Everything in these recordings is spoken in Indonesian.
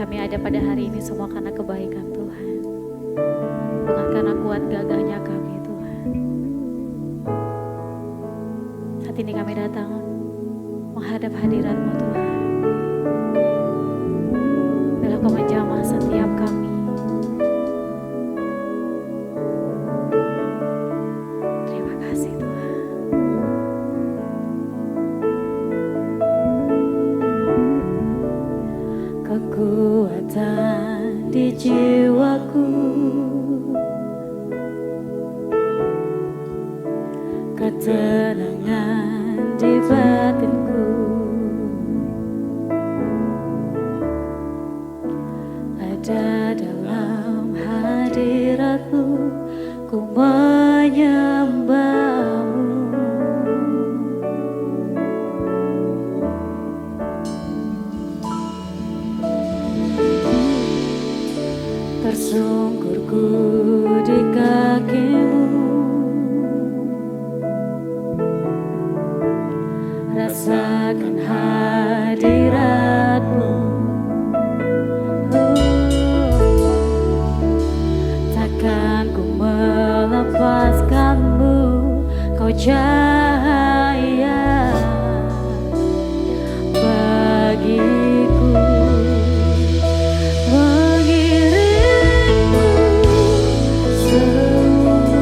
kami ada pada hari ini semua karena kebaikan Tuhan. Bukan karena kuat gagahnya kami Tuhan. Saat ini kami datang menghadap hadirat-Mu Tuhan. Biarlah Kau menjamah setiap kami. Terima kasih Tuhan. Kekuatan di jiwaku, ketenangan di batinku, ada dalam hadirat-Mu, ku menyembah-Mu. Tersungkurku di kaki-Mu, rasakan hadirat-Mu. Takkan ku melepaskan-Mu, Kau cahaya bagiku. Mengiringku seumur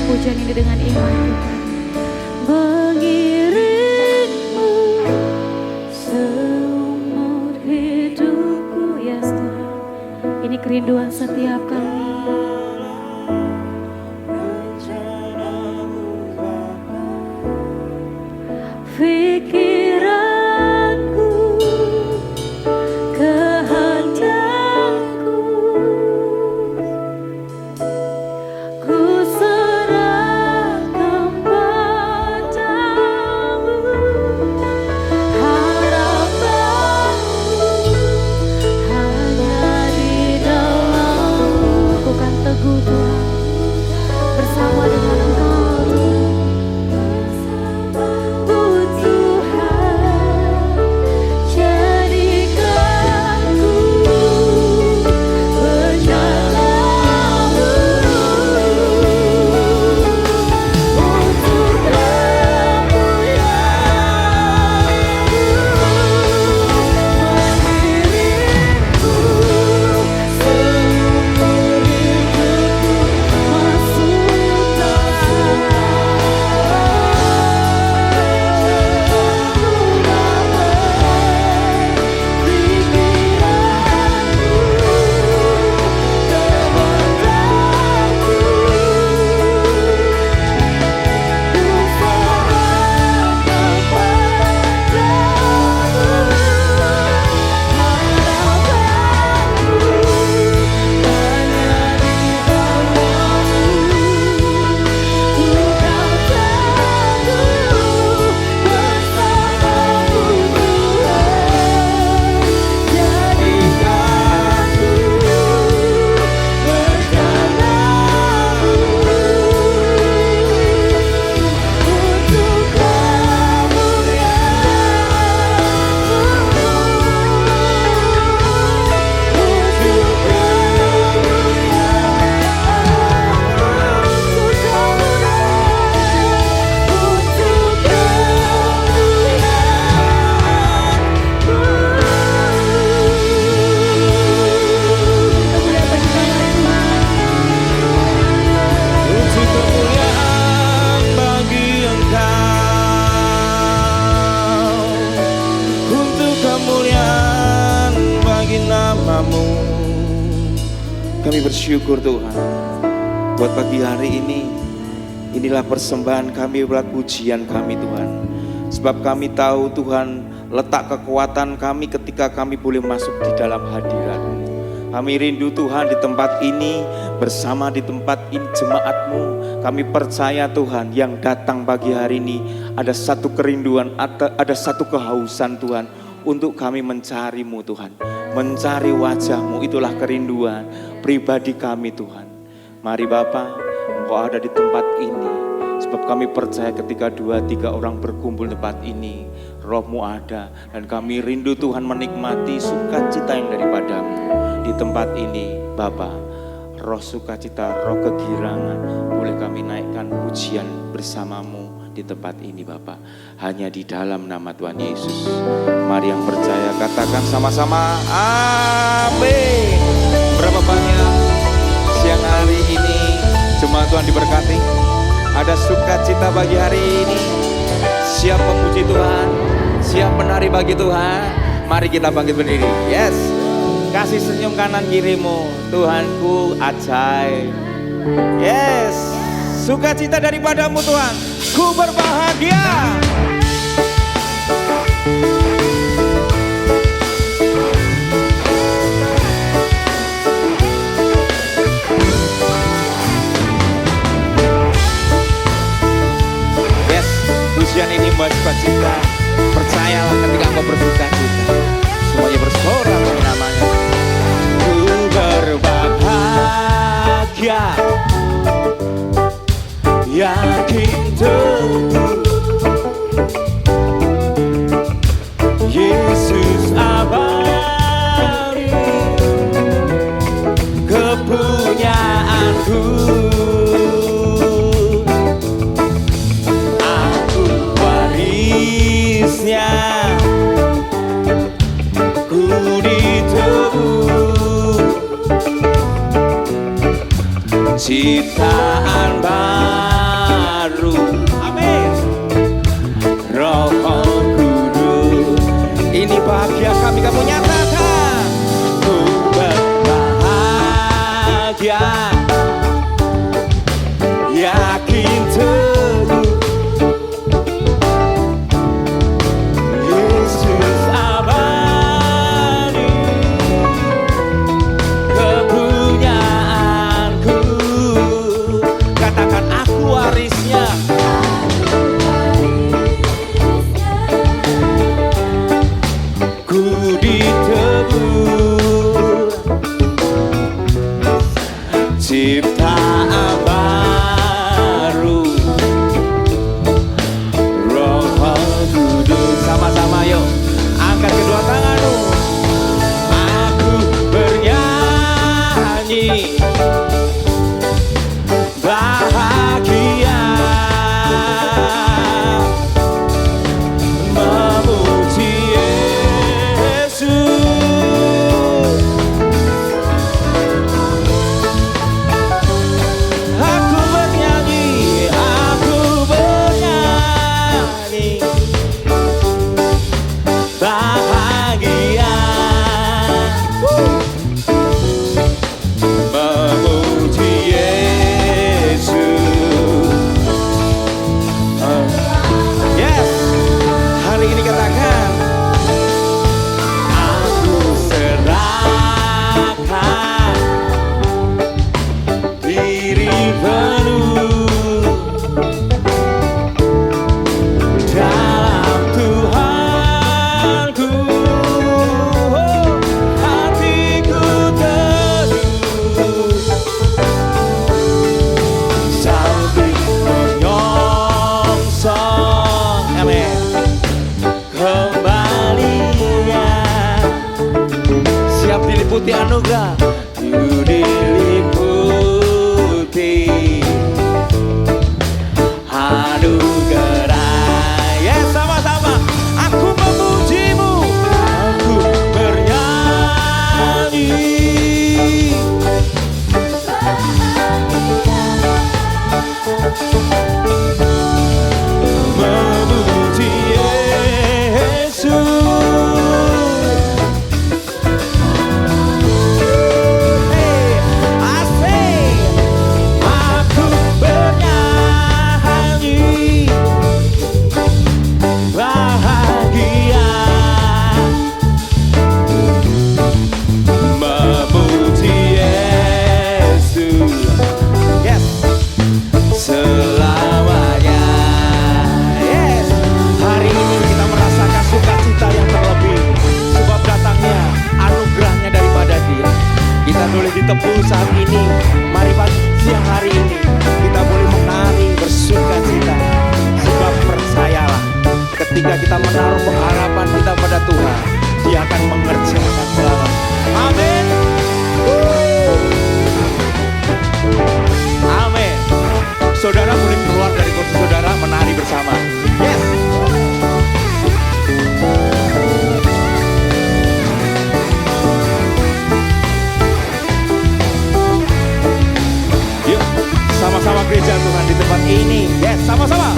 pujian ini dengan iman Tuhan. Mengiringmu seumur hidupku, yes Tuhan. Ini kerinduan setiap kami. Pikiranku, kehendakku, ku serahkan padamu. Harapanku hanya di dalam-Mu. Ku kan teguh Tuhan bersama dengan Engkau. Kami bersyukur Tuhan buat pagi hari ini. Inilah persembahan kami, buat pujian kami Tuhan. Sebab kami tahu Tuhan letak kekuatan kami ketika kami boleh masuk di dalam hadirat-Mu. Kami rindu Tuhan di tempat ini, bersama di tempat ini jemaat-Mu. Kami percaya Tuhan yang datang pagi hari ini ada satu kerinduan, ada satu kehausan Tuhan untuk kami mencari-Mu Tuhan. Mencari wajah-Mu, itulah kerinduan pribadi kami Tuhan. Mari Bapa, Engkau ada di tempat ini. Sebab kami percaya ketika 2-3 orang berkumpul di tempat ini, Roh-Mu ada. Dan kami rindu Tuhan menikmati sukacita yang daripada-Mu. Di tempat ini Bapa, roh sukacita, roh kegirangan, boleh kami naikkan pujian bersama-Mu di tempat ini Bapa. Hanya di dalam nama Tuhan Yesus. Mari yang percaya katakan sama-sama amin. Berapa banyak siang hari ini jemaat Tuhan diberkati, ada sukacita bagi hari ini. Siap memuji Tuhan, siap menari bagi Tuhan. Mari kita bangkit berdiri. Yes, kasih senyum kanan kirimu, Tuhanku ajaib. Yes, sukacita daripada-Mu Tuhan, ku berbahagia. Yes, pujian ini membawa sukacita. Percayalah ketika engkau bersukacita, semuanya bersorak bagi namanya. Ku berbahagia, yakin teguh, Yesus abadi kepunyaanku. Aku warisnya, ku ditebus saat ini, mari pagi siang hari ini kita boleh menari bersukacita. Sebab percayalah, ketika kita menaruh pengharapan kita pada Tuhan, Dia akan mengerjakan segala. Amin. Amin. Saudara boleh keluar dari kursi saudara, menari bersama. Yes. Yuk, sama-sama gereja Tuhan di tempat ini. Yes, sama-sama.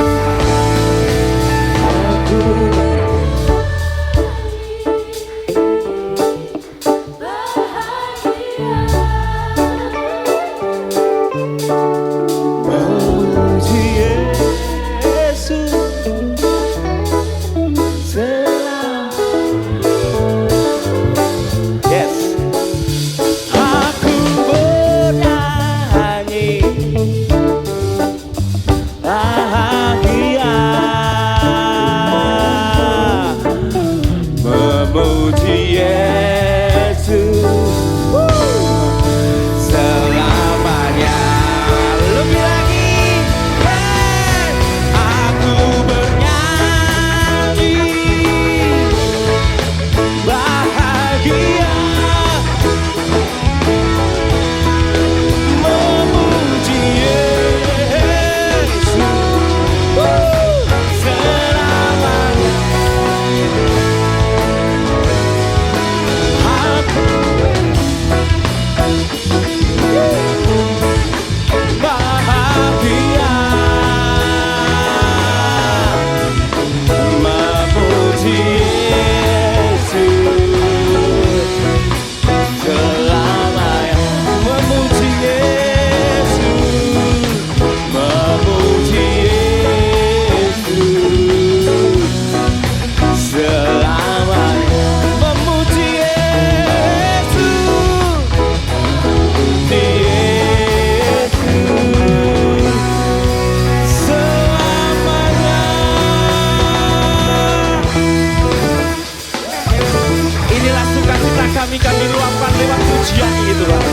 Kami luapkan lewat pujian ini Tuhan.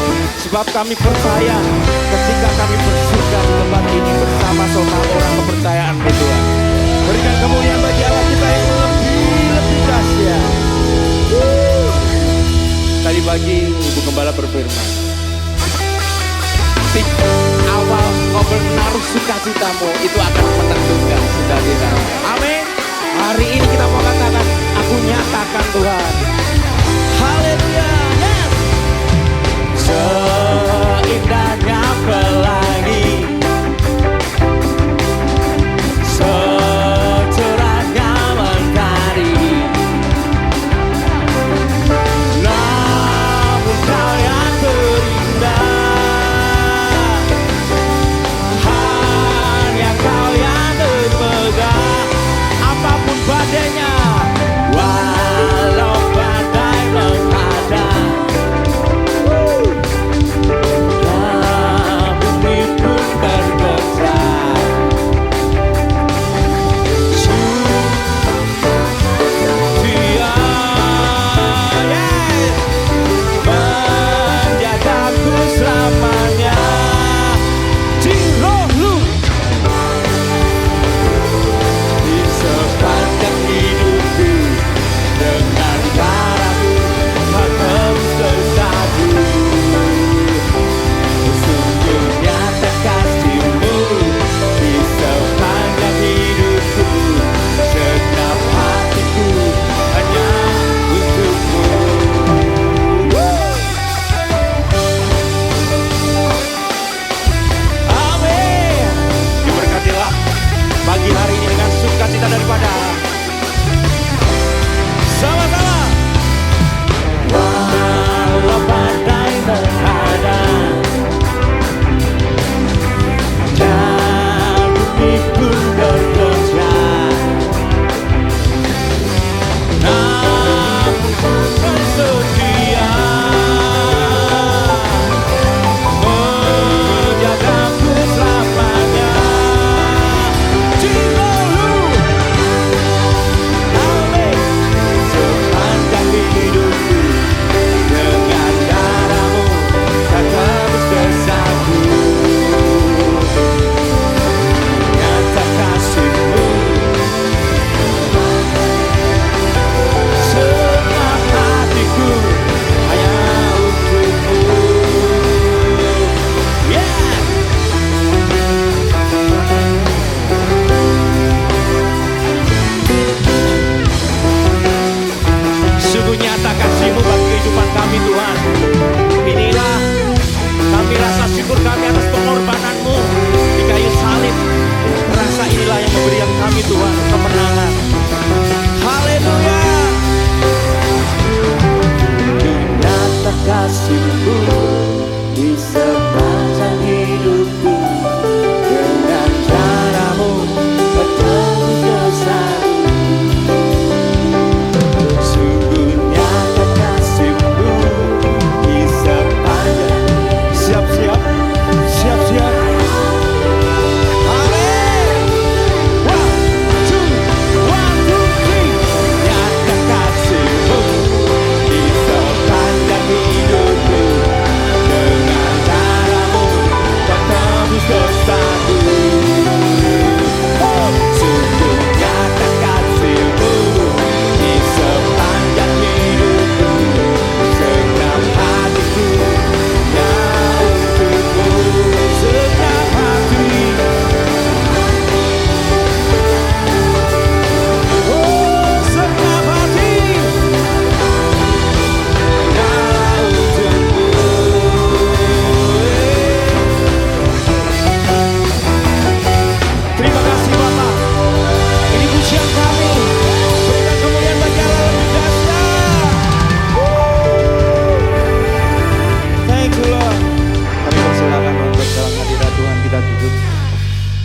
Sebab kami percaya ketika kami bersuka di tempat ini bersama saudara orang kepercayaan Tuhan. Berikan kemuliaan bagi Allah kita yang lebih dahsyat. Tadi pagi Ibu Gembala berfirman, awal kau menaruh sukacitamu itu akan menentukan sukacita. Amin. Hari ini kita mau katakan, aku nyatakan Tuhan. Haleluya. Yes. Seindahnya pelangi, secerahnya mentari, namun kau yang terindah, hanya kau yang termegah. Apapun badainya, walau badai menghadang,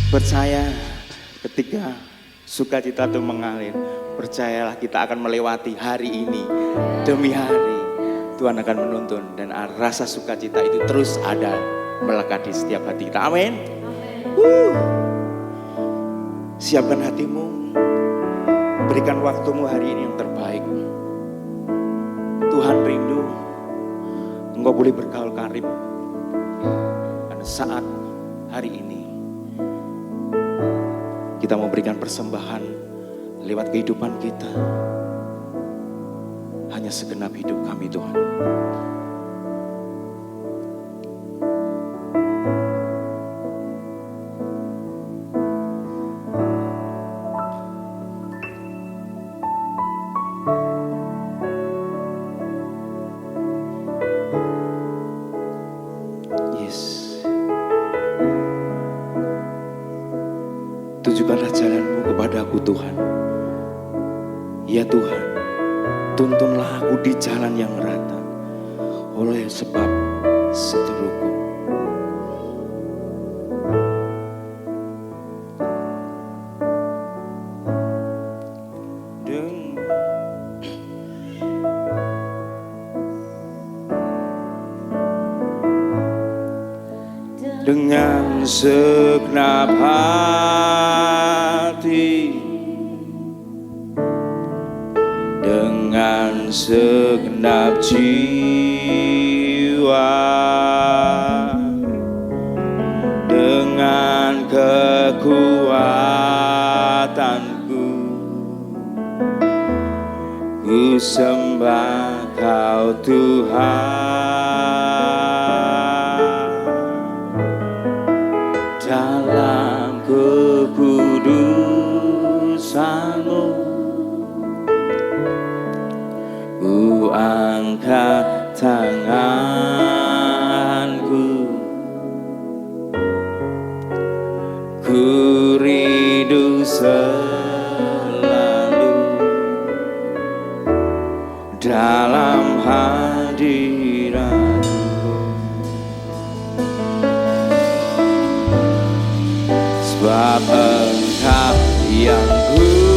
Percaya ketika sukacita itu mengalir, percayalah kita akan melewati hari ini demi hari. Tuhan akan menuntun dan rasa sukacita itu terus ada melekat di setiap hati kita. Amin. Siapkan hatimu, berikan waktumu hari ini yang terbaik. Tuhan rindu engkau boleh bergaul karib pada saat hari ini. Kita mau berikan persembahan lewat kehidupan kita. Hanya segenap hidup kami Tuhan. Tunjukkanlah jalanmu kepadaku Tuhan. Ya Tuhan, tuntunlah aku di jalan yang rata, oleh sebab seteruku. Dengan segenap hati, dengan segenap jiwa, dengan kekuatanku, ku sembah Kau Tuhan. Dalam kekudusan-Mu ku angkat tanganku, ku rindu selalu dalam hadirat. Sebab Engkau yang kudus,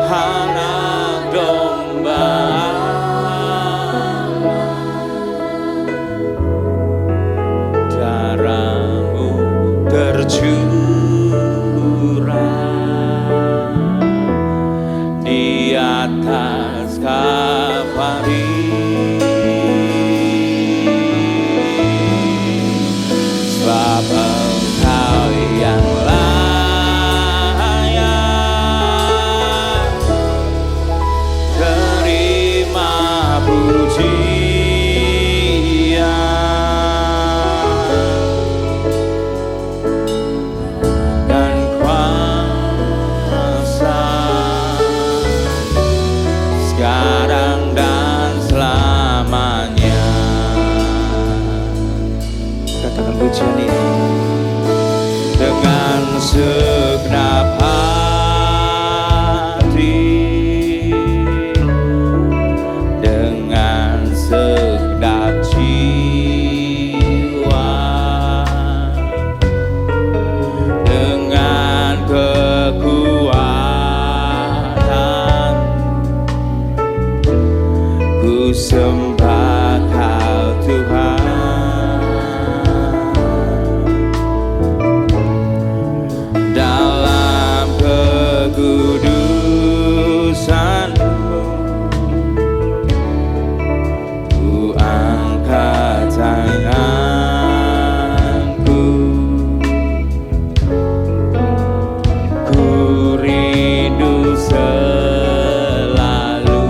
anak domba Allah, darah-Mu tercurah di atas Kalvari. Engkau yang layak terima pujian dan kuasa sekarang dan selamanya. Katakan pujian ini. Dengan segenap hati, dengan segenap jiwa, dengan kekuatan, ku sembah Kau Tuhan. Kudusan-Mu ku angkat tanganku, ku rindu selalu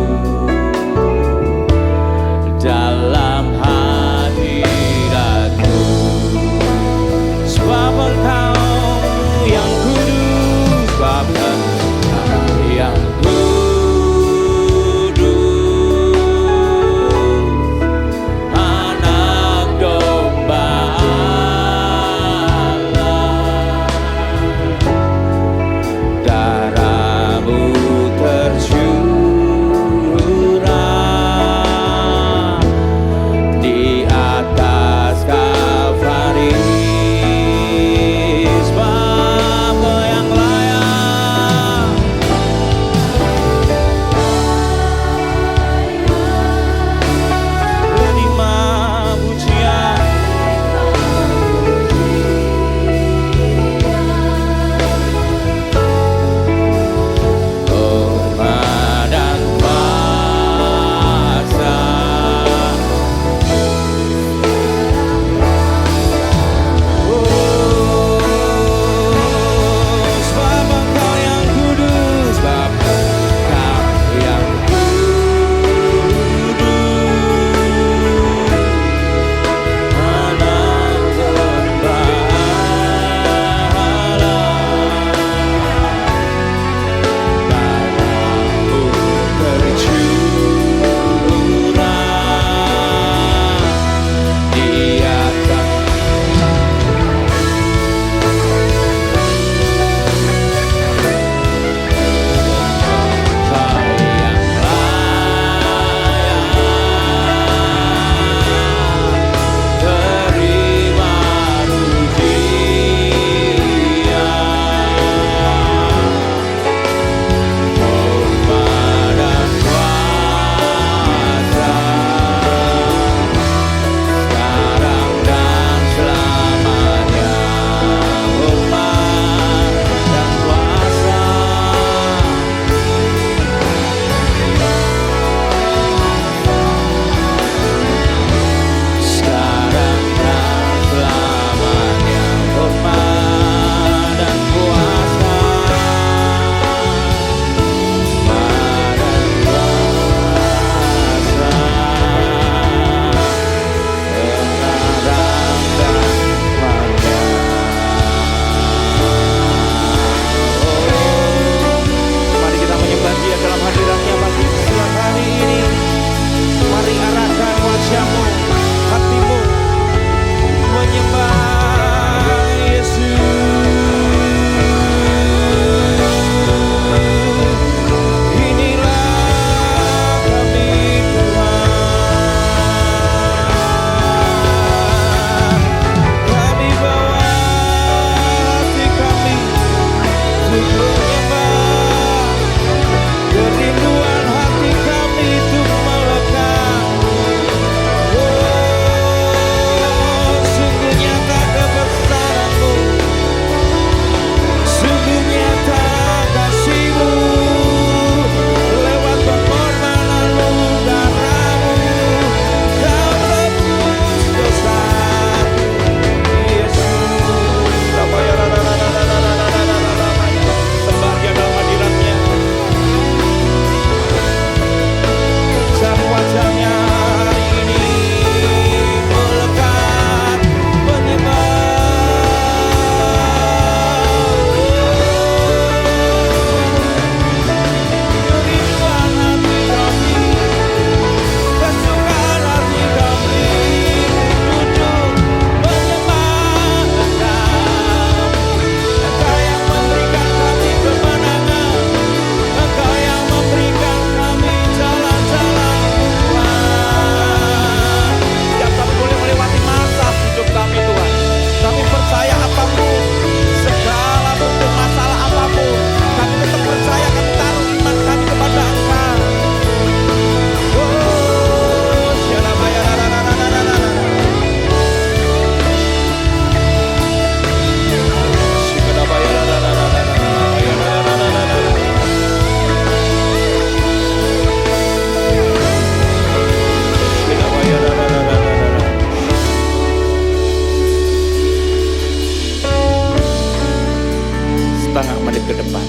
menit ke depan.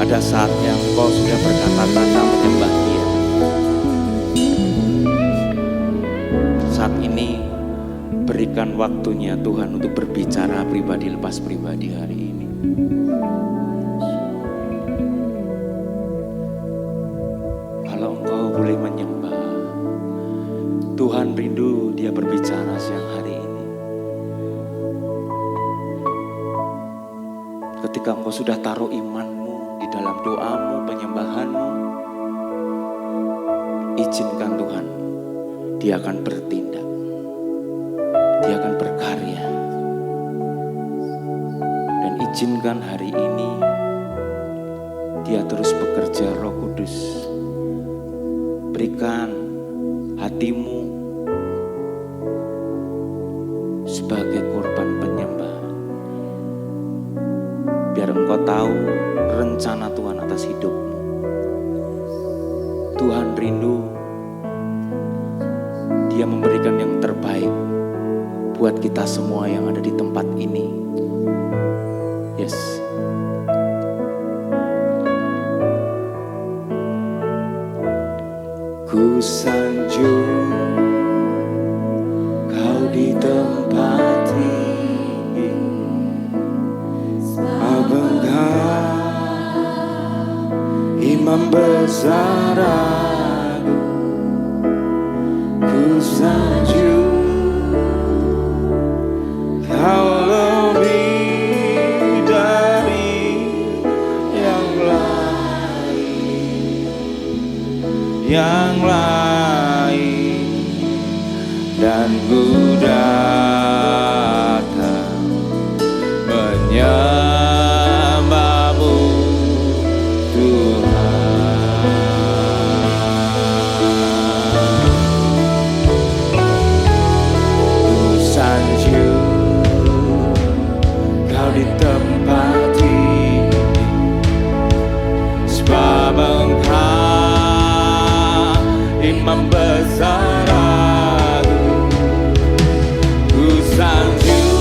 Ada saatnya engkau sudah berkata-kata menyembah Dia. Saat ini berikan waktunya Tuhan untuk berbicara pribadi lepas pribadi hari ini. Kalau engkau boleh menyembah, Tuhan rindu Dia berbicara siang hari ini. Ketika engkau sudah taruh imanmu di dalam doamu, penyembahanmu, izinkan Tuhan, Dia akan bertindak, Dia akan berkarya. Dan izinkan hari ini Dia terus bekerja. Roh Kudus, berikan hatimu sebagai korban penyembah, biar engkau tahu rencana Tuhan atas hidupmu. Tuhan rindu Dia memberikan yang terbaik buat kita semua yang ada di tempat ini. Yes. Ku sanjung Kau di tempat tinggi, Engkau Imam besar agung. Ku sanjung Kau lebih dari yang lain, dan ku datang menyembahmu Tuhan. Ku sanjung Kau di tempat ini, sebab Engkau Imam besar agung. Ku sanjung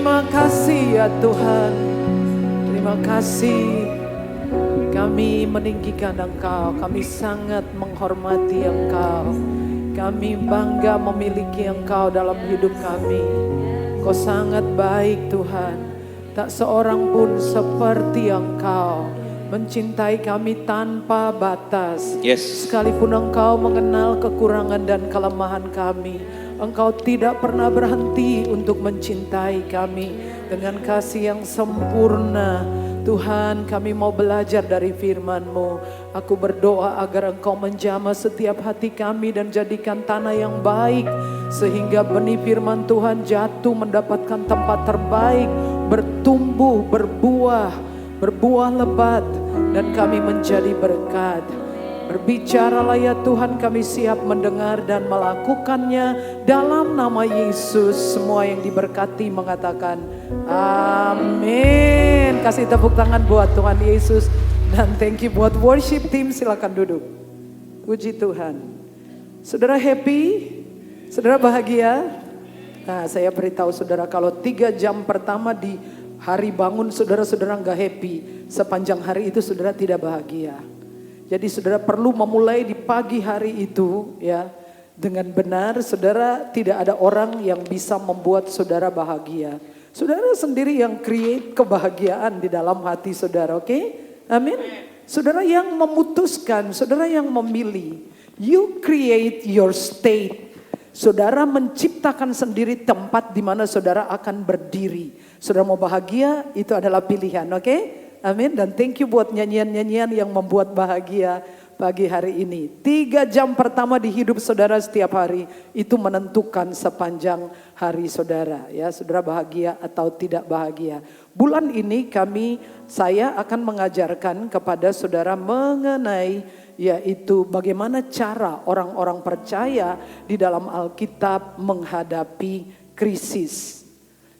Terima kasih ya Tuhan. Terima kasih. Kami meninggikan Engkau. Kami sangat menghormati Engkau. Kami bangga memiliki Engkau dalam hidup kami. Kau sangat baik Tuhan. Tak seorang pun seperti Engkau. Mencintai kami tanpa batas. Yes. Sekalipun Engkau mengenal kekurangan dan kelemahan kami, Engkau tidak pernah berhenti untuk mencintai kami dengan kasih yang sempurna. Tuhan, kami mau belajar dari firman-Mu. Aku berdoa agar Engkau menjamah setiap hati kami dan jadikan tanah yang baik, sehingga benih firman Tuhan jatuh mendapatkan tempat terbaik, bertumbuh, berbuah lebat, dan kami menjadi berkat. Berbicaralah ya Tuhan, kami siap mendengar dan melakukannya dalam nama Yesus. Semua yang diberkati mengatakan amin. Kasih tepuk tangan buat Tuhan Yesus. Dan thank you buat worship team, silakan duduk. Puji Tuhan. Saudara happy? Saudara bahagia? Nah, saya beritahu saudara, kalau 3 jam pertama di hari bangun saudara-saudara gak happy, sepanjang hari itu saudara tidak bahagia. Jadi saudara perlu memulai di pagi hari itu ya dengan benar. Saudara, tidak ada orang yang bisa membuat saudara bahagia. Saudara sendiri yang create kebahagiaan di dalam hati saudara, oke? Amin. Saudara yang memutuskan, saudara yang memilih. You create your state. Saudara menciptakan sendiri tempat di mana saudara akan berdiri. Saudara mau bahagia, itu adalah pilihan, oke? Amin. Dan thank you buat nyanyian-nyanyian yang membuat bahagia pagi hari ini. 3 jam pertama di hidup saudara setiap hari itu menentukan sepanjang hari saudara. Ya, saudara bahagia atau tidak bahagia. Bulan ini saya akan mengajarkan kepada saudara mengenai yaitu bagaimana cara orang-orang percaya di dalam Alkitab menghadapi krisis.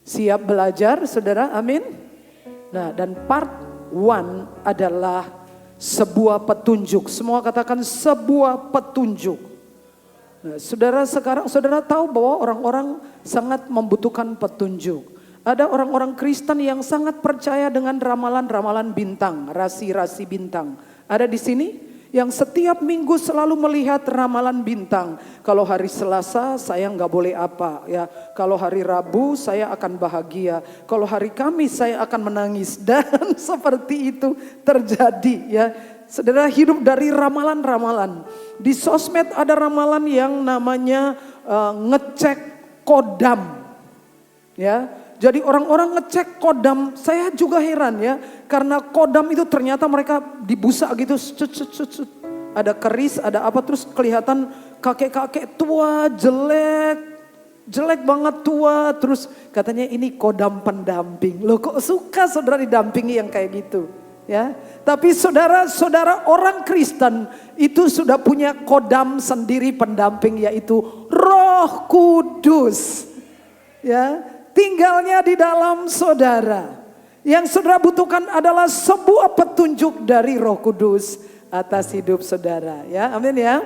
Siap belajar saudara? Amin. Nah, dan part 1 adalah sebuah petunjuk. Semua katakan sebuah petunjuk. Nah, saudara, sekarang saudara tahu bahwa orang-orang sangat membutuhkan petunjuk. Ada orang-orang Kristen yang sangat percaya dengan ramalan-ramalan bintang, rasi-rasi bintang. Ada di sini yang setiap minggu selalu melihat ramalan bintang. Kalau hari Selasa saya nggak boleh apa ya. Kalau hari Rabu saya akan bahagia. Kalau hari Kamis saya akan menangis. Dan seperti itu terjadi ya. Saudara, hidup dari ramalan-ramalan. Di sosmed ada ramalan yang namanya ngecek kodam. Ya. Jadi orang-orang ngecek kodam, saya juga heran ya. Karena kodam itu ternyata mereka dibusa gitu. Ada keris, ada apa, terus kelihatan kakek-kakek tua, jelek banget tua. Terus katanya ini kodam pendamping. Loh, kok suka saudara didampingi yang kayak gitu? Ya, tapi saudara-saudara orang Kristen itu sudah punya kodam sendiri pendamping, yaitu Roh Kudus. Ya. Tinggalnya di dalam saudara. Yang saudara butuhkan adalah sebuah petunjuk dari Roh Kudus atas hidup saudara. Ya, amin ya.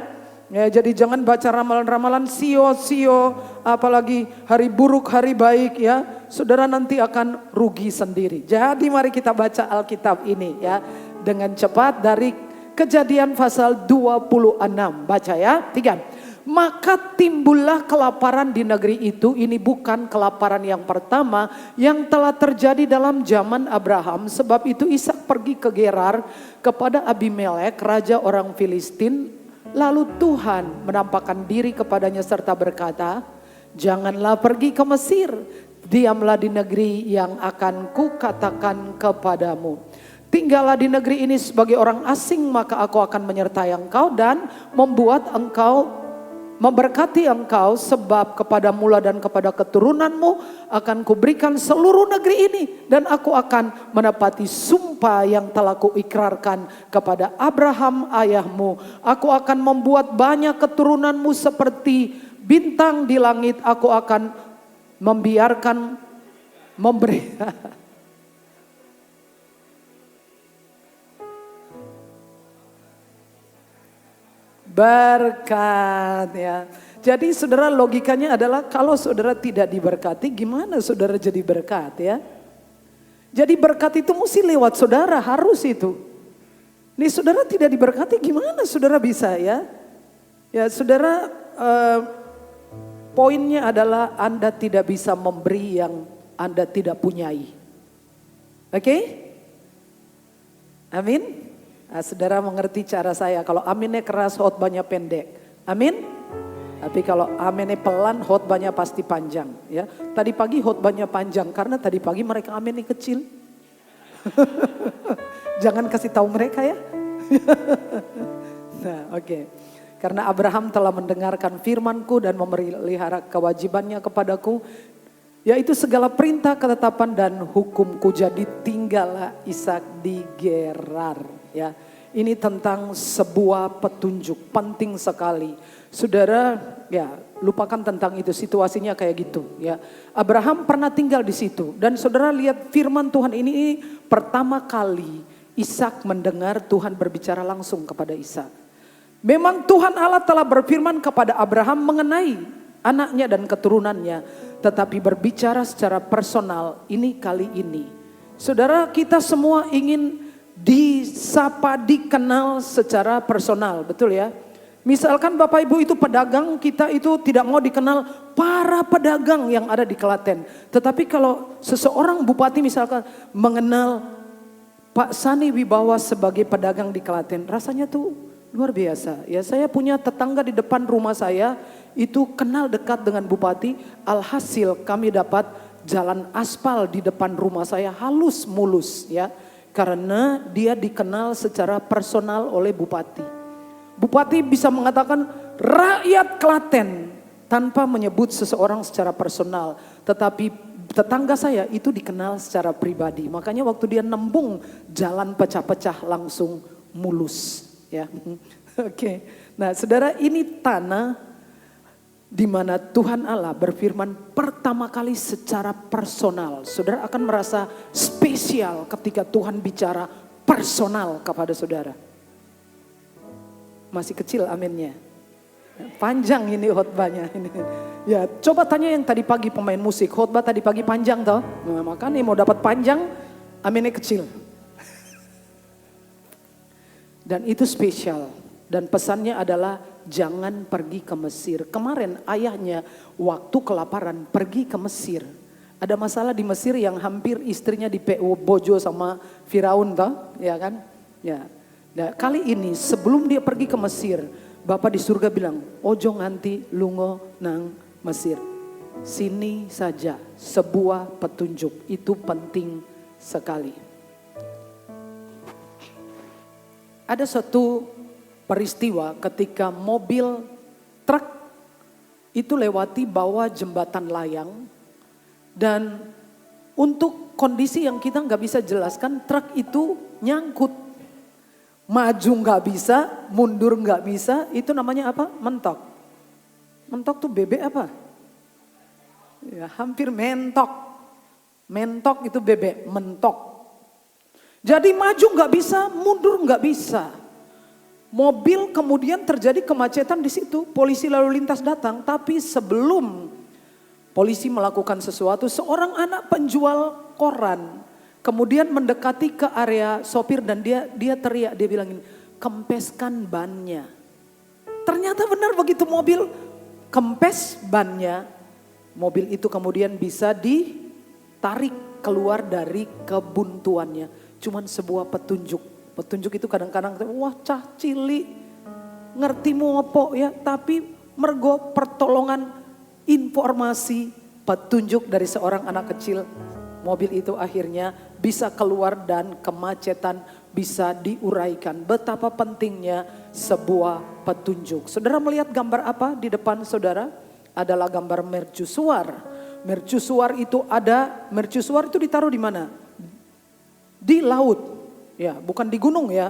Ya, jadi jangan baca ramalan-ramalan sio-sio, apalagi hari buruk, hari baik ya. Saudara nanti akan rugi sendiri. Jadi mari kita baca Alkitab ini ya dengan cepat dari Kejadian pasal 26. Baca ya, 3. Maka timbullah kelaparan di negeri itu. Ini bukan kelaparan yang pertama yang telah terjadi dalam zaman Abraham. Sebab itu Ishak pergi ke Gerar kepada Abimelek, raja orang Filistin. Lalu Tuhan menampakkan diri kepadanya serta berkata, janganlah pergi ke Mesir, diamlah di negeri yang akan kukatakan kepadamu. Tinggallah di negeri ini sebagai orang asing, maka aku akan menyertai engkau dan memberkati engkau, sebab kepada mula dan kepada keturunanmu akan kuberikan seluruh negeri ini, dan aku akan menepati sumpah yang telah kuikrarkan kepada Abraham ayahmu. Aku akan membuat banyak keturunanmu seperti bintang di langit. Aku akan membiarkan memberi berkat ya. Jadi saudara logikanya adalah kalau saudara tidak diberkati gimana saudara jadi berkat ya. Jadi berkat itu mesti lewat saudara, harus itu. Nih saudara tidak diberkati gimana saudara bisa ya. Ya saudara poinnya adalah Anda tidak bisa memberi yang Anda tidak punyai. Oke? Amin? Nah, saudara mengerti cara saya. Kalau aminnya keras, khotbahnya pendek. Amin? Tapi kalau aminnya pelan, khotbahnya pasti panjang. Ya, tadi pagi khotbahnya panjang karena tadi pagi mereka aminnya kecil. Jangan kasih tahu mereka ya. Nah, oke. Karena Abraham telah mendengarkan firman-Ku dan memelihara kewajibannya kepadaku, yaitu segala perintah, ketetapan dan hukum-Ku, jadi tinggallah Ishak di Gerar. Ya, ini tentang sebuah petunjuk penting sekali. Saudara, ya lupakan tentang itu, situasinya kayak gitu. Ya, Abraham pernah tinggal di situ dan saudara lihat firman Tuhan ini pertama kali Ishak mendengar Tuhan berbicara langsung kepada Ishak. Memang Tuhan Allah telah berfirman kepada Abraham mengenai anaknya dan keturunannya, tetapi berbicara secara personal ini kali ini. Saudara, kita semua ingin disapa, dikenal secara personal, betul ya? Misalkan Bapak Ibu itu pedagang, kita itu tidak mau dikenal para pedagang yang ada di Klaten. Tetapi kalau seseorang bupati misalkan mengenal Pak Sani Wibawa sebagai pedagang di Klaten, rasanya tuh luar biasa. Ya, saya punya tetangga di depan rumah saya itu kenal dekat dengan bupati. Alhasil kami dapat jalan aspal di depan rumah saya halus mulus ya. Karena dia dikenal secara personal oleh bupati. Bupati bisa mengatakan rakyat Klaten tanpa menyebut seseorang secara personal. Tetapi tetangga saya itu dikenal secara pribadi. Makanya waktu dia nembung jalan pecah-pecah langsung mulus. Ya, oke. Nah, saudara, ini tanah di mana Tuhan Allah berfirman pertama kali secara personal. Saudara akan merasa spesial ketika Tuhan bicara personal kepada saudara. Masih kecil aminnya. Panjang ini khotbahnya ini. Ya, coba tanya yang tadi pagi pemain musik, khotbah tadi pagi panjang toh? Nah, makanya mau dapat panjang, aminnya kecil. Dan itu spesial. Dan pesannya adalah jangan pergi ke Mesir. Kemarin ayahnya waktu kelaparan pergi ke Mesir. Ada masalah di Mesir yang hampir istrinya bojo sama Firaun toh, ya kan? Ya. Nah, kali ini sebelum dia pergi ke Mesir, Bapak di surga bilang, ojo nganti lungo nang Mesir. Sini saja, sebuah petunjuk itu penting sekali. Ada suatu peristiwa ketika mobil truk itu lewati bawah jembatan layang. Dan untuk kondisi yang kita nggak bisa jelaskan, truk itu nyangkut. Maju nggak bisa, mundur nggak bisa, itu namanya apa? Mentok. Mentok tuh bebek apa? Ya, hampir mentok. Mentok itu bebek, mentok. Jadi maju nggak bisa, mundur nggak bisa. Mobil kemudian terjadi kemacetan di situ. Polisi lalu lintas datang, tapi sebelum polisi melakukan sesuatu, seorang anak penjual koran kemudian mendekati ke area sopir dan dia teriak, dia bilangin, kempeskan bannya. Ternyata benar begitu mobil kempes bannya, mobil itu kemudian bisa ditarik keluar dari kebuntuannya. Cuman sebuah petunjuk. Petunjuk itu kadang-kadang wah cah cili ngerti mau apa ya, tapi mergo pertolongan informasi petunjuk dari seorang anak kecil, mobil itu akhirnya bisa keluar dan kemacetan bisa diuraikan. Betapa pentingnya sebuah petunjuk. Saudara melihat gambar apa di depan saudara? Adalah gambar mercusuar. Mercusuar itu mercusuar itu ditaruh di mana? Di laut, ya bukan di gunung ya.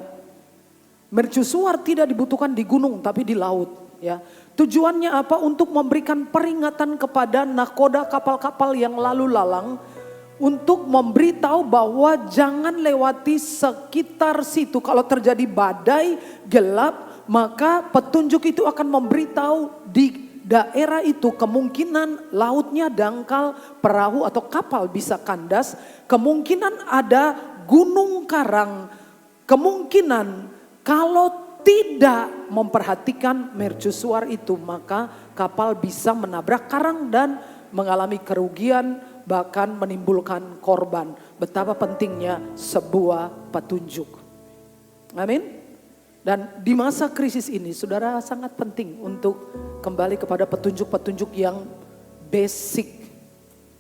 Mercusuar tidak dibutuhkan di gunung tapi di laut ya. Tujuannya apa? Untuk memberikan peringatan kepada nakoda kapal-kapal yang lalu lalang. Untuk memberitahu bahwa jangan lewati sekitar situ. Kalau terjadi badai gelap maka petunjuk itu akan memberitahu di daerah itu kemungkinan lautnya dangkal, perahu atau kapal bisa kandas, kemungkinan ada gunung karang, kemungkinan kalau tidak memperhatikan mercusuar itu maka kapal bisa menabrak karang dan mengalami kerugian bahkan menimbulkan korban. Betapa pentingnya sebuah petunjuk. Amin. Dan di masa krisis ini saudara sangat penting untuk kembali kepada petunjuk-petunjuk yang basic,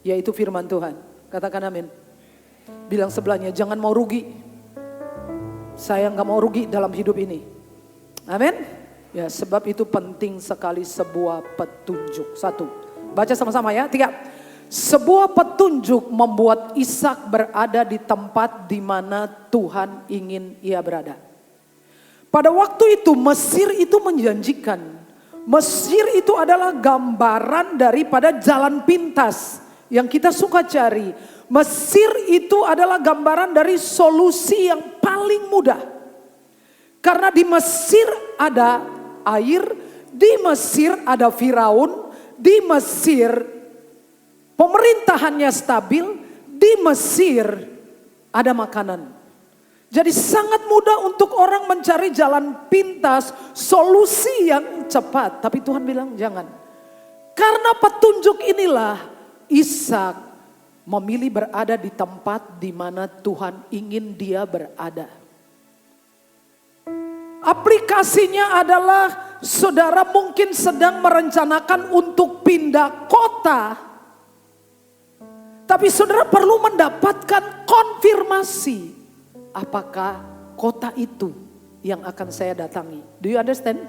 yaitu firman Tuhan. Katakan amin. Bilang sebelahnya, jangan mau rugi. Saya nggak mau rugi dalam hidup ini. Amin. Ya, sebab itu penting sekali sebuah petunjuk. 1, baca sama-sama ya. 3, sebuah petunjuk membuat Ishak berada di tempat di mana Tuhan ingin ia berada. Pada waktu itu Mesir itu menjanjikan. Mesir itu adalah gambaran daripada jalan pintas yang kita suka cari. Mesir itu adalah gambaran dari solusi yang paling mudah. Karena di Mesir ada air, di Mesir ada Firaun, di Mesir pemerintahannya stabil, di Mesir ada makanan. Jadi sangat mudah untuk orang mencari jalan pintas, solusi yang cepat. Tapi Tuhan bilang jangan. Karena petunjuk inilah Ishak memilih berada di tempat di mana Tuhan ingin dia berada. Aplikasinya adalah saudara mungkin sedang merencanakan untuk pindah kota. Tapi saudara perlu mendapatkan konfirmasi. Apakah kota itu yang akan saya datangi? Do you understand?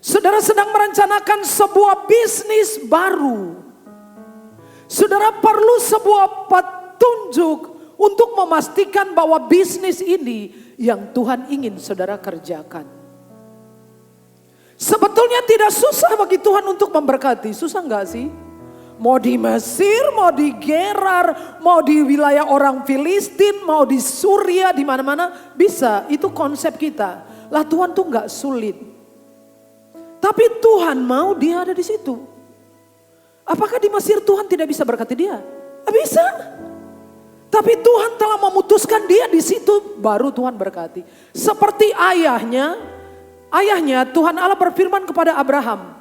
Saudara sedang merencanakan sebuah bisnis baru. Saudara perlu sebuah petunjuk untuk memastikan bahwa bisnis ini yang Tuhan ingin saudara kerjakan. Sebetulnya tidak susah bagi Tuhan untuk memberkati. Susah enggak sih? Mau di Mesir, mau di Gerar, mau di wilayah orang Filistin, mau di Suria, di mana-mana bisa. Itu konsep kita. Lah Tuhan tuh nggak sulit. Tapi Tuhan mau dia ada di situ. Apakah di Mesir Tuhan tidak bisa berkati dia? Bisa. Tapi Tuhan telah memutuskan dia di situ, baru Tuhan berkati. Seperti ayahnya Tuhan Allah berfirman kepada Abraham.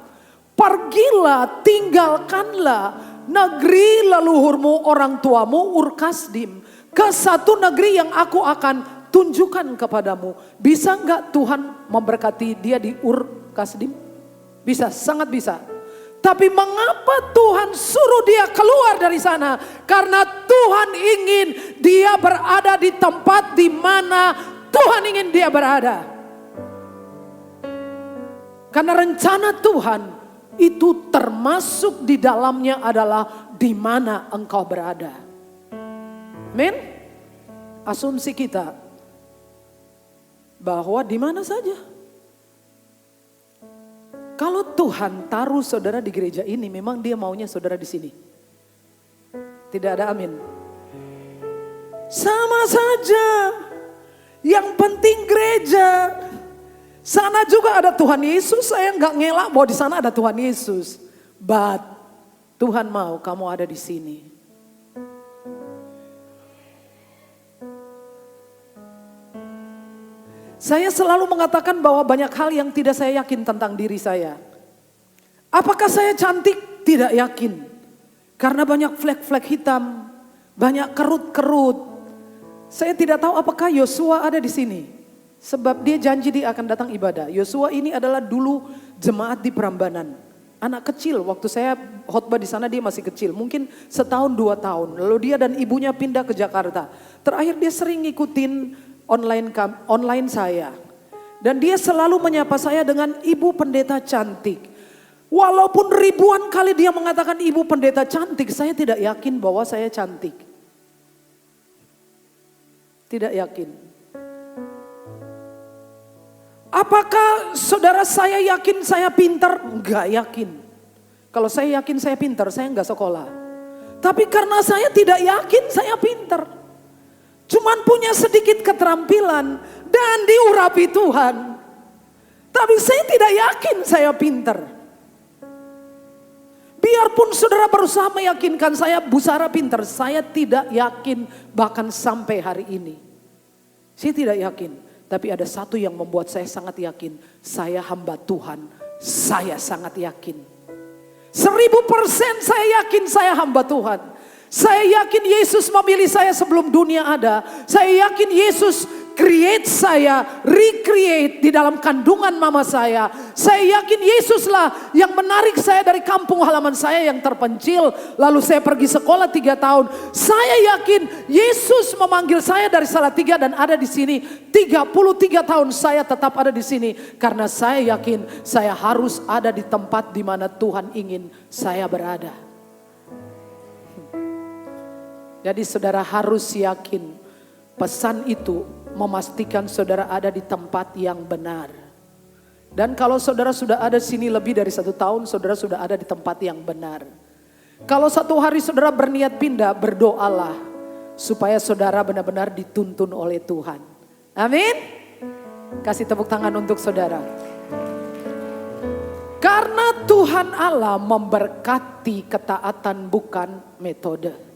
Pergilah, tinggalkanlah negeri leluhurmu, orang tuamu, Ur Kasdim, ke satu negeri yang aku akan tunjukkan kepadamu. Bisa enggak Tuhan memberkati dia di Ur Kasdim? Bisa, sangat bisa. Tapi mengapa Tuhan suruh dia keluar dari sana? Karena Tuhan ingin dia berada di tempat di mana Tuhan ingin dia berada. Karena rencana Tuhan itu termasuk di dalamnya adalah di mana engkau berada. Amin. Asumsi kita bahwa di mana saja. Kalau Tuhan taruh saudara di gereja ini, memang dia maunya saudara di sini. Tidak ada amin. Sama saja. Yang penting gereja. Sana juga ada Tuhan Yesus, saya nggak ngelak bahwa di sana ada Tuhan Yesus. But Tuhan mau kamu ada di sini. Saya selalu mengatakan bahwa banyak hal yang tidak saya yakin tentang diri saya. Apakah saya cantik? Tidak yakin. Karena banyak flek-flek hitam, banyak kerut-kerut. Saya tidak tahu apakah Yosua ada di sini. Sebab dia janji dia akan datang ibadah. Yosua ini adalah dulu jemaat di Prambanan. Anak kecil, waktu saya khotbah di sana dia masih kecil. Mungkin setahun 2 tahun. Lalu dia dan ibunya pindah ke Jakarta. Terakhir dia sering ngikutin online saya. Dan dia selalu menyapa saya dengan ibu pendeta cantik. Walaupun ribuan kali dia mengatakan ibu pendeta cantik, saya tidak yakin bahwa saya cantik. Tidak yakin. Apakah saudara saya yakin saya pintar? Enggak yakin. Kalau saya yakin saya pintar, saya enggak sekolah. Tapi karena saya tidak yakin saya pintar. Cuman punya sedikit keterampilan dan diurapi Tuhan. Tapi saya tidak yakin saya pintar. Biarpun saudara berusaha meyakinkan saya, Bu Sarah pintar, saya tidak yakin bahkan sampai hari ini. Saya tidak yakin, tapi ada satu yang membuat saya sangat yakin. Saya hamba Tuhan, saya sangat yakin. 1000% saya yakin saya hamba Tuhan. Saya yakin Yesus memilih saya sebelum dunia ada. Saya yakin Yesus create saya, recreate di dalam kandungan mama saya. Saya yakin Yesuslah yang menarik saya dari kampung halaman saya yang terpencil. Lalu saya pergi sekolah 3 tahun. Saya yakin Yesus memanggil saya dari Salatiga dan ada di sini. 33 tahun saya tetap ada di sini. Karena saya yakin saya harus ada di tempat di mana Tuhan ingin saya berada. Jadi saudara harus yakin pesan itu memastikan saudara ada di tempat yang benar. Dan kalau saudara sudah ada sini lebih dari 1 tahun, saudara sudah ada di tempat yang benar. Kalau satu hari saudara berniat pindah, berdoalah supaya saudara benar-benar dituntun oleh Tuhan. Amin. Kasih tepuk tangan untuk saudara. Karena Tuhan Allah memberkati ketaatan bukan metode.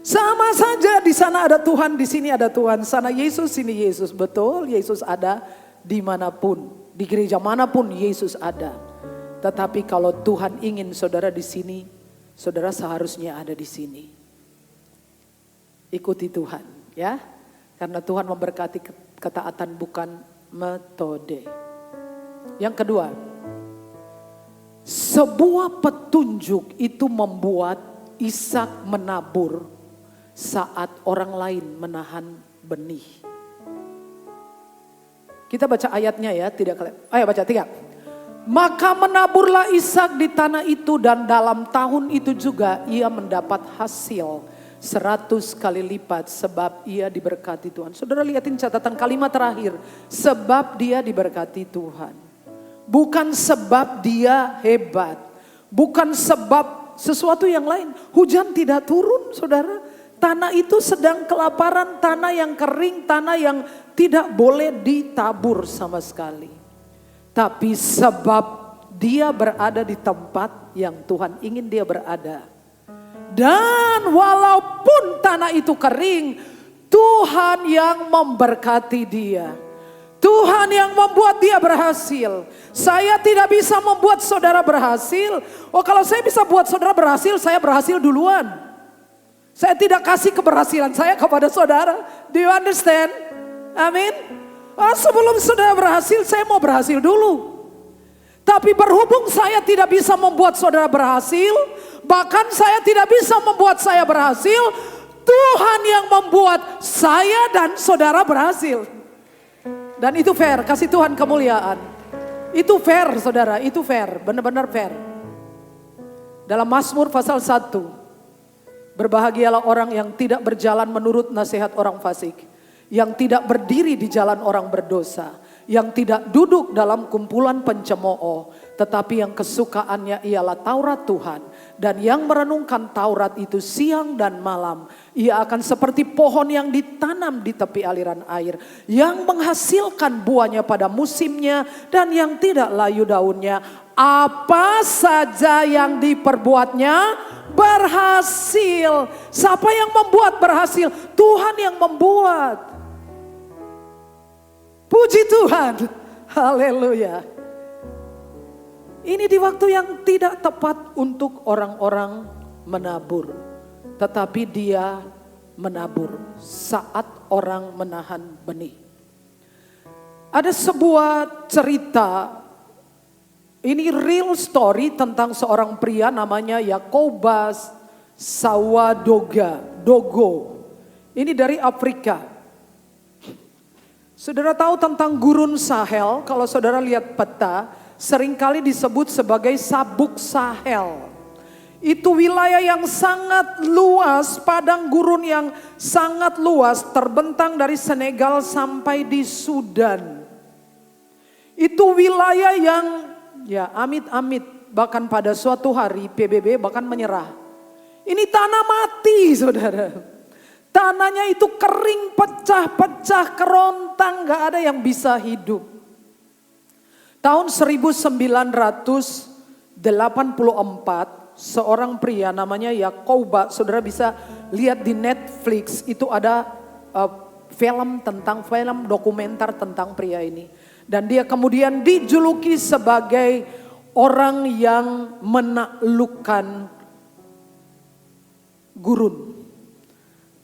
Sama saja di sana ada Tuhan, di sini ada Tuhan. Sana Yesus, sini Yesus. Betul, Yesus ada dimanapun. Di gereja manapun Yesus ada. Tetapi kalau Tuhan ingin saudara di sini, saudara seharusnya ada di sini. Ikuti Tuhan, ya. Karena Tuhan memberkati ketaatan bukan metode. Yang kedua, sebuah petunjuk itu membuat Ishak menabur saat orang lain menahan benih. Kita baca ayatnya ya, ayo baca 3. Maka menaburlah Ishak di tanah itu dan dalam tahun itu juga ia mendapat hasil 100 kali lipat sebab ia diberkati Tuhan. Saudara lihatin catatan kalimat terakhir, sebab dia diberkati Tuhan. Bukan sebab dia hebat, bukan sebab sesuatu yang lain. Hujan tidak turun, saudara. Tanah itu sedang kelaparan, tanah yang kering, tanah yang tidak boleh ditabur sama sekali. Tapi sebab dia berada di tempat yang Tuhan ingin dia berada. Dan walaupun tanah itu kering, Tuhan yang memberkati dia. Tuhan yang membuat dia berhasil. Saya tidak bisa membuat saudara berhasil. Oh, kalau saya bisa buat saudara berhasil, saya berhasil duluan. Saya tidak kasih keberhasilan saya kepada saudara. Do you understand? Amin. Oh, sebelum saudara berhasil, saya mau berhasil dulu. Tapi berhubung saya tidak bisa membuat saudara berhasil, bahkan saya tidak bisa membuat saya berhasil, Tuhan yang membuat saya dan saudara berhasil. Dan itu fair, kasih Tuhan kemuliaan. Itu fair saudara, itu fair, benar-benar fair. Dalam Mazmur pasal 1. Berbahagialah orang yang tidak berjalan menurut nasihat orang fasik, yang tidak berdiri di jalan orang berdosa, yang tidak duduk dalam kumpulan pencemooh, tetapi yang kesukaannya ialah Taurat Tuhan, dan yang merenungkan Taurat itu siang dan malam. Ia akan seperti pohon yang ditanam di tepi aliran air, yang menghasilkan buahnya pada musimnya dan yang tidak layu daunnya. Apa saja yang diperbuatnya berhasil. Siapa yang membuat berhasil? Tuhan yang membuat. Puji Tuhan. Haleluya. Ini di waktu yang tidak tepat untuk orang-orang menabur. Tetapi dia menabur saat orang menahan benih. Ada sebuah cerita. Ini real story tentang seorang pria namanya Yakobus Sawadogo. Ini dari Afrika. Saudara tahu tentang gurun Sahel, kalau saudara lihat peta, seringkali disebut sebagai sabuk Sahel. Itu wilayah yang sangat luas, padang gurun yang sangat luas, terbentang dari Senegal sampai di Sudan. Itu wilayah yang ya amit-amit, bahkan pada suatu hari PBB bahkan menyerah. Ini tanah mati saudara. Tanahnya itu kering, pecah-pecah, kerontang, gak ada yang bisa hidup. Tahun 1980 84, seorang pria namanya Yakoba, saudara bisa lihat di Netflix, itu ada film dokumenter tentang pria ini. Dan dia kemudian dijuluki sebagai orang yang menaklukkan gurun.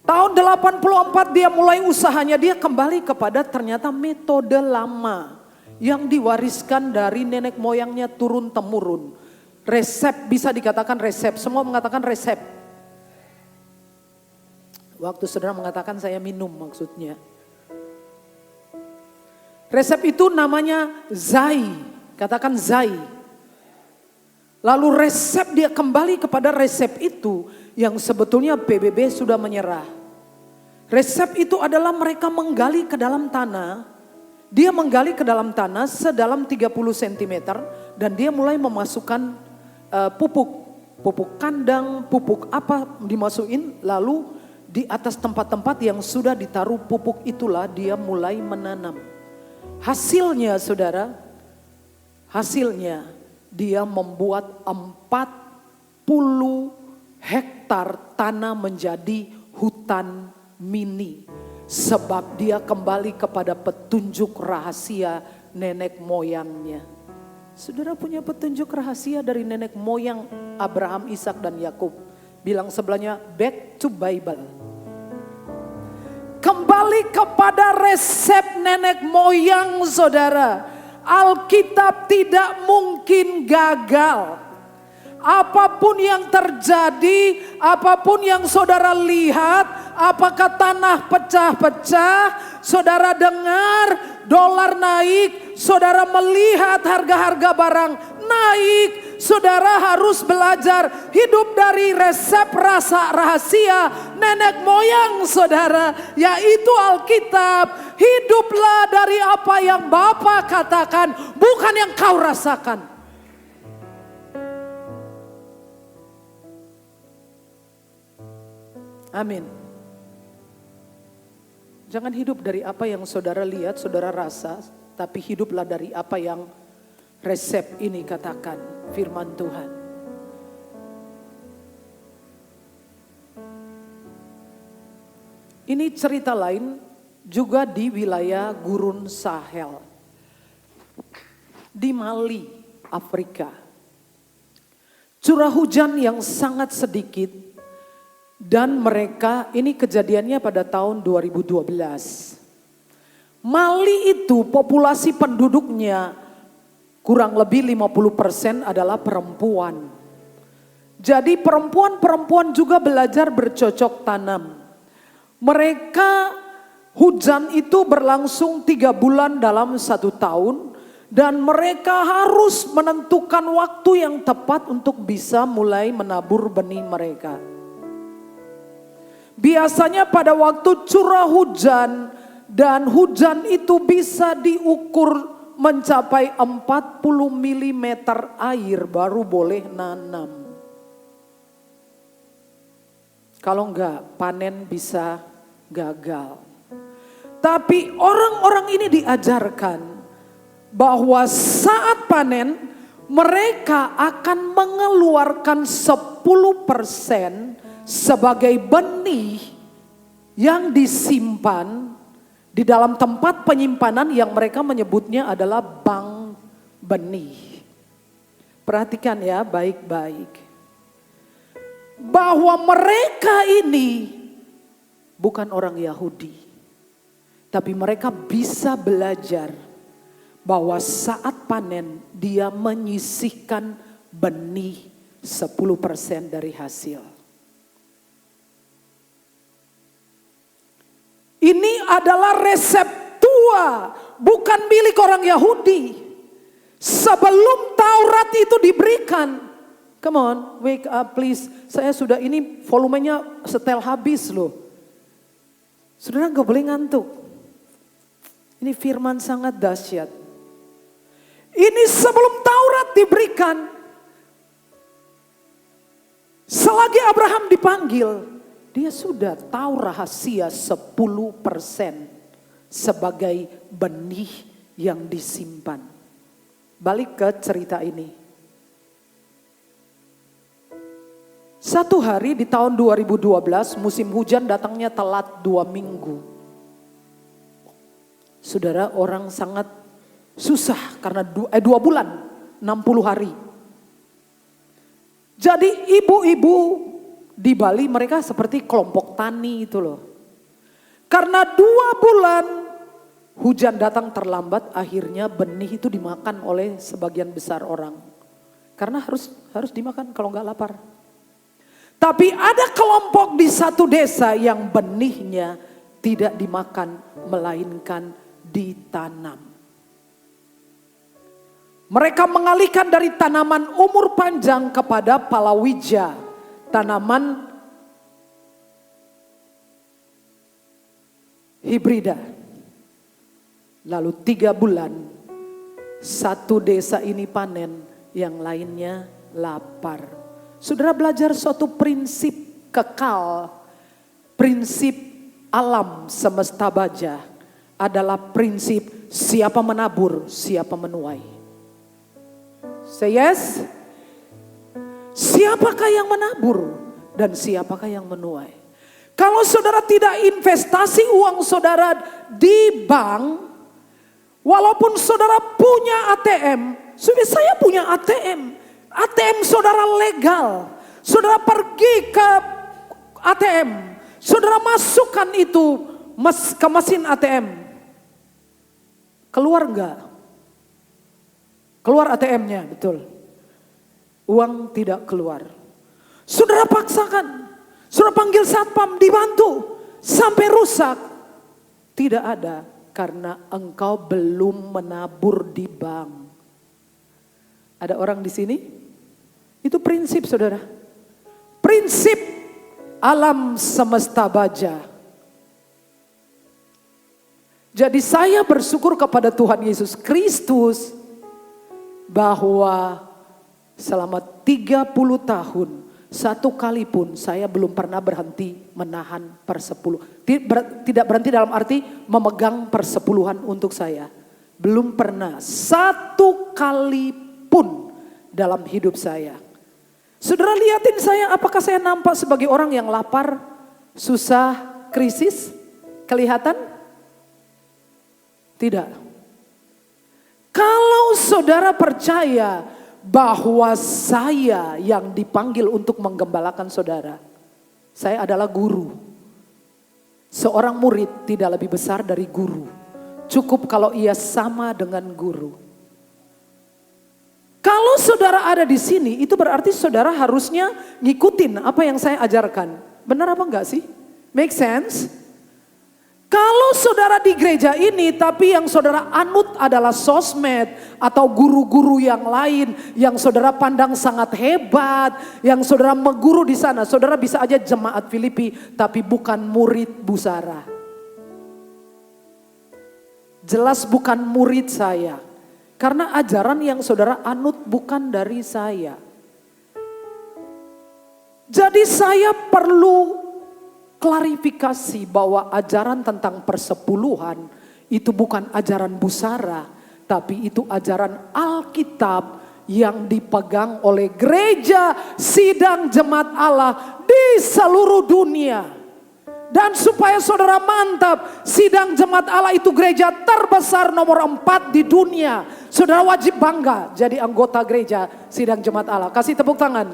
Tahun 84 dia mulai usahanya, dia kembali kepada ternyata metode lama yang diwariskan dari nenek moyangnya turun-temurun. Resep, bisa dikatakan resep, semua mengatakan resep. Waktu saudara mengatakan saya minum maksudnya. Resep itu namanya Zai, katakan Zai. Lalu resep dia kembali kepada resep itu yang sebetulnya PBB sudah menyerah. Resep itu adalah mereka menggali ke dalam tanah. Dia menggali ke dalam tanah sedalam 30 cm dan dia mulai memasukkan pupuk kandang, pupuk apa dimasukin, lalu di atas tempat-tempat yang sudah ditaruh pupuk itulah dia mulai menanam. Hasilnya saudara, hasilnya dia membuat 40 hektar tanah menjadi hutan mini. Sebab dia kembali kepada petunjuk rahasia nenek moyangnya. Saudara punya petunjuk rahasia dari nenek moyang Abraham, Ishak dan Yakub. Bilang sebelahnya back to Bible. Kembali kepada resep nenek moyang saudara. Alkitab tidak mungkin gagal. Apapun yang terjadi, apapun yang saudara lihat, apakah tanah pecah-pecah, saudara dengar dolar naik, saudara melihat harga-harga barang naik, saudara harus belajar hidup dari resep rasa rahasia nenek moyang saudara, yaitu Alkitab. Hiduplah dari apa yang Bapa katakan, bukan yang kau rasakan. Amin. Jangan hidup dari apa yang saudara lihat, saudara rasa, tapi hiduplah dari apa yang resep ini katakan, firman Tuhan. Ini cerita lain juga di wilayah Gurun Sahel. Di Mali, Afrika. Curah hujan yang sangat sedikit. Dan mereka, ini kejadiannya pada tahun 2012. Mali itu populasi penduduknya kurang lebih 50% adalah perempuan. Jadi perempuan-perempuan juga belajar bercocok tanam. Mereka hujan itu berlangsung 3 bulan dalam 1 tahun. Dan mereka harus menentukan waktu yang tepat untuk bisa mulai menabur benih mereka. Biasanya pada waktu curah hujan dan hujan itu bisa diukur mencapai 40 mm air baru boleh nanam. Kalau enggak panen bisa gagal. Tapi orang-orang ini diajarkan bahwa saat panen mereka akan mengeluarkan 10% sebagai benih yang disimpan di dalam tempat penyimpanan yang mereka menyebutnya adalah bank benih. Perhatikan ya baik-baik. Bahwa mereka ini bukan orang Yahudi. Tapi mereka bisa belajar bahwa saat panen dia menyisihkan benih 10% dari hasil. Ini adalah resep tua, bukan milik orang Yahudi. Sebelum Taurat itu diberikan. Come on, wake up please. Saya sudah ini volumenya setel habis loh. Saudara gak boleh ngantuk. Ini firman sangat dahsyat. Ini sebelum Taurat diberikan. Selagi Abraham dipanggil, dia sudah tahu rahasia 10% sebagai benih yang disimpan. Balik ke cerita ini. Satu hari di tahun 2012 musim hujan datangnya telat 2 minggu. Saudara, orang sangat susah karena 2 bulan, 60 hari. Jadi ibu-ibu di Bali mereka seperti kelompok tani itu loh. Karena 2 bulan hujan datang terlambat, akhirnya benih itu dimakan oleh sebagian besar orang. Karena harus dimakan kalau nggak lapar. Tapi ada kelompok di satu desa yang benihnya tidak dimakan melainkan ditanam. Mereka mengalihkan dari tanaman umur panjang kepada palawija, tanaman hibrida. Lalu 3 bulan, satu desa ini panen, yang lainnya lapar. Saudara belajar suatu prinsip kekal, prinsip alam semesta baja adalah prinsip siapa menabur, siapa menuai. Say yes. Siapakah yang menabur dan siapakah yang menuai? Kalau saudara tidak investasi uang saudara di bank, walaupun saudara punya ATM, saya punya ATM. ATM saudara legal. Saudara pergi ke ATM. Saudara masukkan itu ke mesin ATM. Keluar enggak? Keluar ATM-nya, betul. Uang tidak keluar. Saudara paksakan. Saudara panggil satpam, dibantu. Sampai rusak. Tidak ada karena engkau belum menabur di bank. Ada orang di sini? Itu prinsip saudara. Prinsip alam semesta baja. Jadi saya bersyukur kepada Tuhan Yesus Kristus bahwa selama 30 tahun satu kali pun saya belum pernah berhenti menahan persepuluhan. Tidak berhenti dalam arti memegang persepuluhan untuk saya. Belum pernah satu kali pun dalam hidup saya. Saudara lihatin saya, apakah saya nampak sebagai orang yang lapar, susah, krisis? Kelihatan? Tidak. Kalau saudara percaya bahwa saya yang dipanggil untuk menggembalakan saudara, saya adalah guru. Seorang murid tidak lebih besar dari guru. Cukup kalau ia sama dengan guru. Kalau saudara ada di sini, itu berarti saudara harusnya ngikutin apa yang saya ajarkan. Benar apa enggak sih? Make sense? Kalau saudara di gereja ini, tapi yang saudara anut adalah sosmed atau guru-guru yang lain, yang saudara pandang sangat hebat, yang saudara mengguru di sana, saudara bisa aja jemaat Filipi, tapi bukan murid Busara. Jelas bukan murid saya. Karena ajaran yang saudara anut bukan dari saya. Jadi saya perlu klarifikasi bahwa ajaran tentang persepuluhan itu bukan ajaran Busara. Tapi itu ajaran Alkitab yang dipegang oleh gereja sidang jemaat Allah di seluruh dunia. Dan supaya saudara mantap, sidang jemaat Allah itu gereja terbesar nomor 4 di dunia. Saudara wajib bangga jadi anggota gereja sidang jemaat Allah. Kasih tepuk tangan.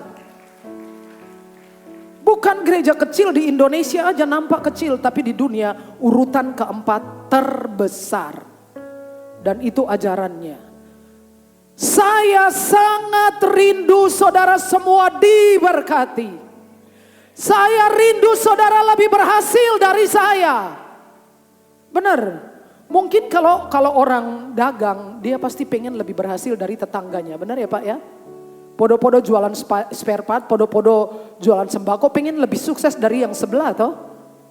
Bukan gereja kecil di Indonesia aja nampak kecil, tapi di dunia urutan keempat terbesar. Dan itu ajarannya. Saya sangat rindu saudara semua diberkati. Saya rindu saudara lebih berhasil dari saya. Benar. Mungkin kalau orang dagang, dia pasti pengen lebih berhasil dari tetangganya. Benar ya Pak ya? Podo-podo jualan spare part, podo-podo jualan sembako, pengen lebih sukses dari yang sebelah toh.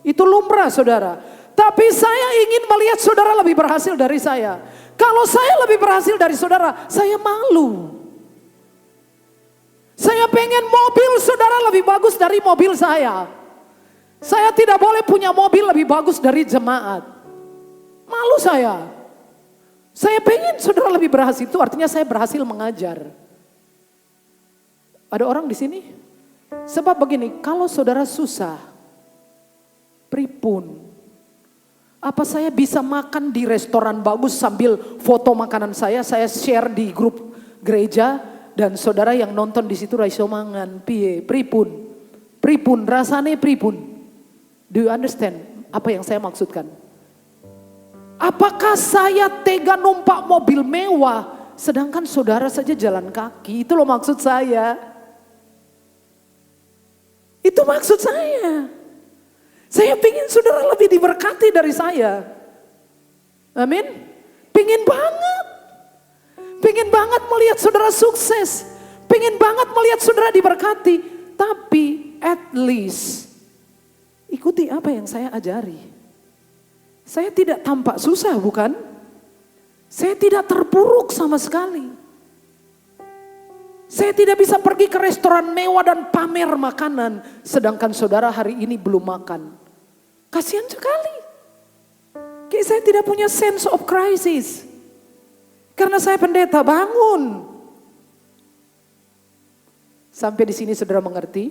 Itu lumrah saudara. Tapi saya ingin melihat saudara lebih berhasil dari saya. Kalau saya lebih berhasil dari saudara, saya malu. Saya pengen mobil saudara lebih bagus dari mobil saya. Saya tidak boleh punya mobil lebih bagus dari jemaat. Malu saya. Saya pengen saudara lebih berhasil, itu artinya saya berhasil mengajar. Ada orang di sini? Sebab begini, kalau saudara susah, pripun? Apa saya bisa makan di restoran bagus sambil foto makanan saya share di grup gereja dan saudara yang nonton di situ raiso mangan, piye, pripun? Pripun, rasane pripun? Do you understand apa yang saya maksudkan? Apakah saya tega numpak mobil mewah sedangkan saudara saja jalan kaki? Itu loh maksud saya. Itu maksud saya. Saya pingin saudara lebih diberkati dari saya. Amin. Pingin banget. Pingin banget melihat saudara sukses. Pingin banget melihat saudara diberkati. Tapi at least ikuti apa yang saya ajari. Saya tidak tampak susah, bukan? Saya tidak terpuruk sama sekali. Saya tidak bisa pergi ke restoran mewah dan pamer makanan. Sedangkan saudara hari ini belum makan. Kasihan sekali. Kayak saya tidak punya sense of crisis. Karena saya pendeta, bangun. Sampai di sini saudara mengerti?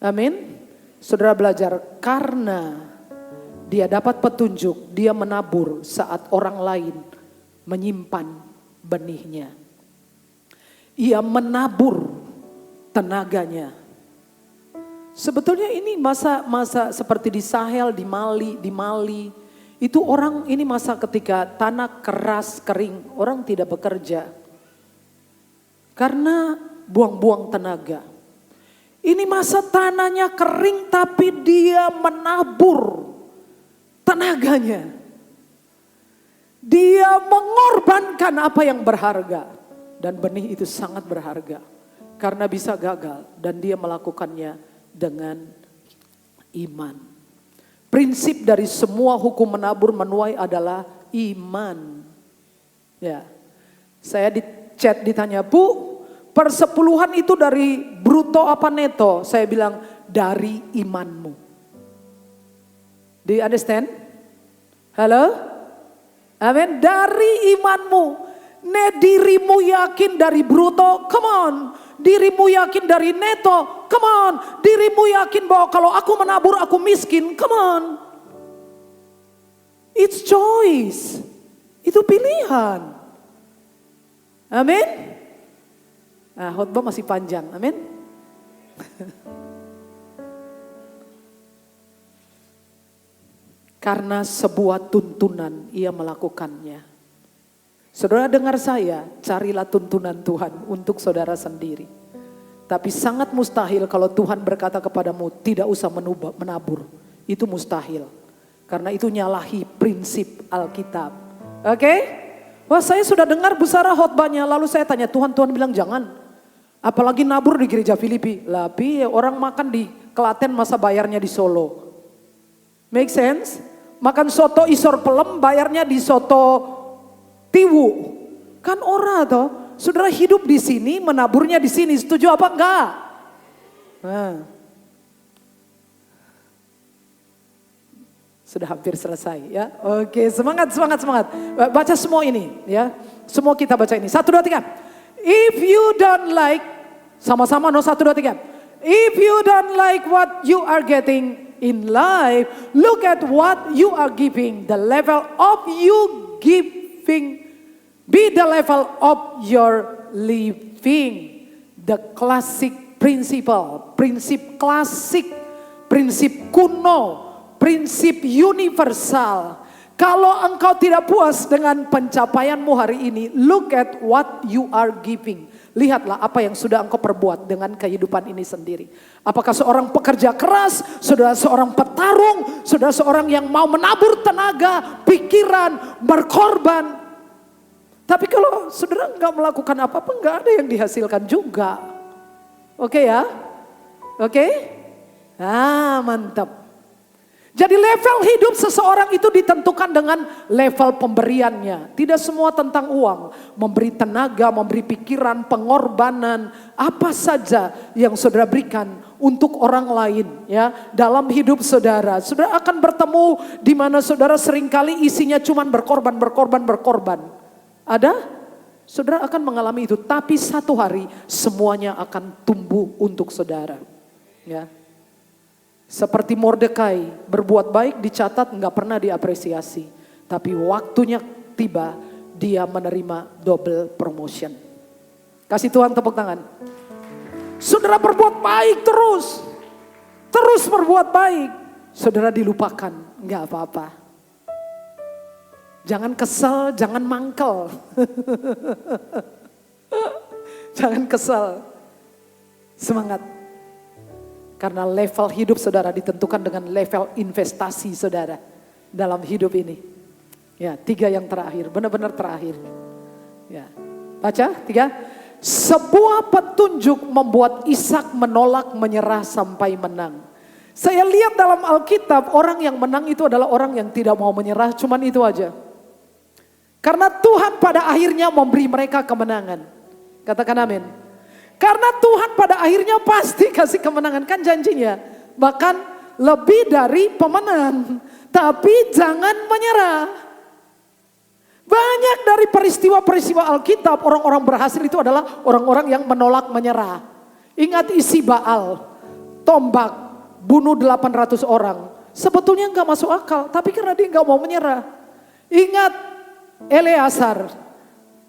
Amin. Saudara belajar karena dia dapat petunjuk, dia menabur saat orang lain menyimpan benihnya. Ia menabur tenaganya. Sebetulnya ini masa seperti di Sahel, di Mali. Itu orang ini masa ketika tanah keras, kering, orang tidak bekerja. Karena buang-buang tenaga. Ini masa tanahnya kering tapi dia menabur tenaganya. Dia mengorbankan apa yang berharga. Dan benih itu sangat berharga. Karena bisa gagal dan dia melakukannya dengan iman. Prinsip dari semua hukum menabur menuai adalah iman. Ya, saya di chat ditanya, Bu, persepuluhan itu dari bruto apa neto? Saya bilang dari imanmu. Do you understand? Halo? Amin. Dari imanmu. Dirimu yakin dari bruto, come on. Dirimu yakin dari neto, come on. Dirimu yakin bahwa kalau aku menabur aku miskin, come on. It's choice. Itu pilihan. Amin. Nah, khotbah masih panjang, amin. Karena sebuah tuntunan ia melakukannya. Saudara dengar saya, carilah tuntunan Tuhan untuk saudara sendiri. Tapi sangat mustahil kalau Tuhan berkata kepadamu tidak usah menabur. Itu mustahil. Karena itu nyalahi prinsip Alkitab. Oke? Wah, saya sudah dengar besar khotbahnya, lalu saya tanya Tuhan bilang jangan. Apalagi nabur di gereja Filipi. Lah, orang makan di Klaten masa bayarnya di Solo. Make sense? Makan soto isor pelem bayarnya di soto Tiwu, kan ora toh, saudara hidup di sini, menaburnya di sini, setuju apa enggak? Nah. Sudah hampir selesai ya. Oke, semangat. Baca semua ini ya. Semua kita baca ini. 1, 2, 3. If you don't like, sama-sama no 1, 2, 3. If you don't like what you are getting in life, look at what you are giving. The level of you giving. Be the level of your living. The classic principle. Prinsip klasik. Prinsip kuno. Prinsip universal. Kalau engkau tidak puas dengan pencapaianmu hari ini, look at what you are giving. Lihatlah apa yang sudah engkau perbuat dengan kehidupan ini sendiri. Apakah seorang pekerja keras, saudara seorang petarung, saudara seorang yang mau menabur tenaga, pikiran, berkorban. Tapi kalau saudara nggak melakukan apa-apa, nggak ada yang dihasilkan juga. Oke ya? Oke? Ah, mantap. Jadi level hidup seseorang itu ditentukan dengan level pemberiannya. Tidak semua tentang uang. Memberi tenaga, memberi pikiran, pengorbanan. Apa saja yang saudara berikan untuk orang lain ya dalam hidup saudara. Saudara akan bertemu di mana saudara seringkali isinya cuma berkorban. Ada? Saudara akan mengalami itu, tapi satu hari semuanya akan tumbuh untuk saudara. Ya. Seperti Mordekai, berbuat baik dicatat nggak pernah diapresiasi. Tapi waktunya tiba, dia menerima double promotion. Kasih Tuhan tepuk tangan. Saudara berbuat baik terus berbuat baik. Saudara dilupakan, nggak apa-apa. Jangan kesel, jangan mangkel. Jangan kesel. Semangat. Karena level hidup saudara ditentukan dengan level investasi saudara dalam hidup ini. Ya, 3 yang terakhir, benar-benar terakhir. Ya. Baca 3. Sebuah petunjuk membuat Ishak menolak menyerah sampai menang. Saya lihat dalam Alkitab orang yang menang itu adalah orang yang tidak mau menyerah, cuman itu aja. Karena Tuhan pada akhirnya memberi mereka kemenangan. Katakan amin. Karena Tuhan pada akhirnya pasti kasih kemenangan, kan janjinya. Bahkan lebih dari pemenang. Tapi jangan menyerah. Banyak dari peristiwa-peristiwa Alkitab orang-orang berhasil itu adalah orang-orang yang menolak menyerah. Ingat isi Baal, tombak, bunuh 800 orang. Sebetulnya gak masuk akal, tapi karena dia gak mau menyerah. Ingat Eleazar,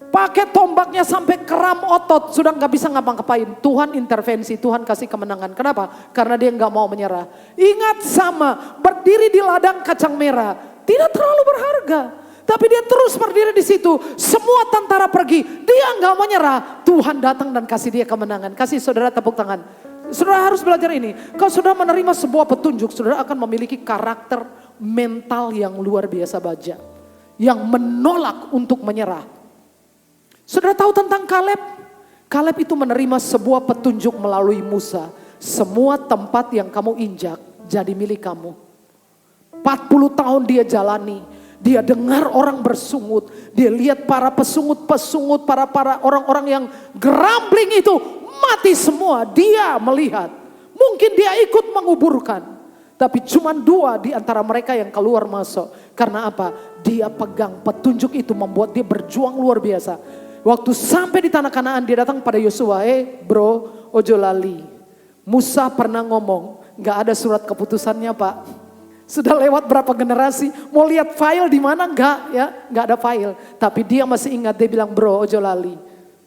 pakai tombaknya sampai keram otot, sudah gak bisa ngapa-ngapain. Tuhan intervensi, Tuhan kasih kemenangan. Kenapa? Karena dia gak mau menyerah. Ingat Sama, berdiri di ladang kacang merah, tidak terlalu berharga. Tapi dia terus berdiri di situ. Semua tentara pergi. Dia nggak menyerah. Tuhan datang dan kasih dia kemenangan. Kasih saudara tepuk tangan. Saudara harus belajar ini. Kalau saudara menerima sebuah petunjuk, saudara akan memiliki karakter mental yang luar biasa baja. Yang menolak untuk menyerah. Saudara tahu tentang Kaleb? Kaleb itu menerima sebuah petunjuk melalui Musa. Semua tempat yang kamu injak jadi milik kamu. 40 tahun dia jalani. Dia dengar orang bersungut. Dia lihat para pesungut-pesungut, para orang-orang yang grumbling itu mati semua. Dia melihat. Mungkin dia ikut menguburkan. Tapi cuma 2 di antara mereka yang keluar masuk. Karena apa? Dia pegang petunjuk itu membuat dia berjuang luar biasa. Waktu sampai di tanah Kanaan dia datang pada Yosua. Bro, ojo lali. Musa pernah ngomong, gak ada surat keputusannya Pak. Sudah lewat berapa generasi, mau lihat file di mana enggak ya, enggak ada file. Tapi dia masih ingat, dia bilang bro ojo lali.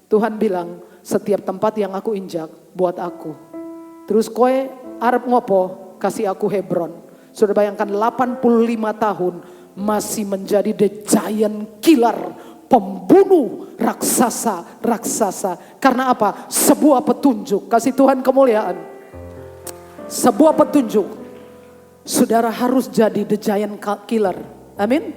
Tuhan bilang setiap tempat yang aku injak buat aku. Terus koe arep ngopo, kasih aku Hebron. Sudah bayangkan 85 tahun masih menjadi the giant killer, pembunuh raksasa. Karena apa? Sebuah petunjuk, kasih Tuhan kemuliaan. Sebuah petunjuk. Saudara harus jadi the giant killer. Amin.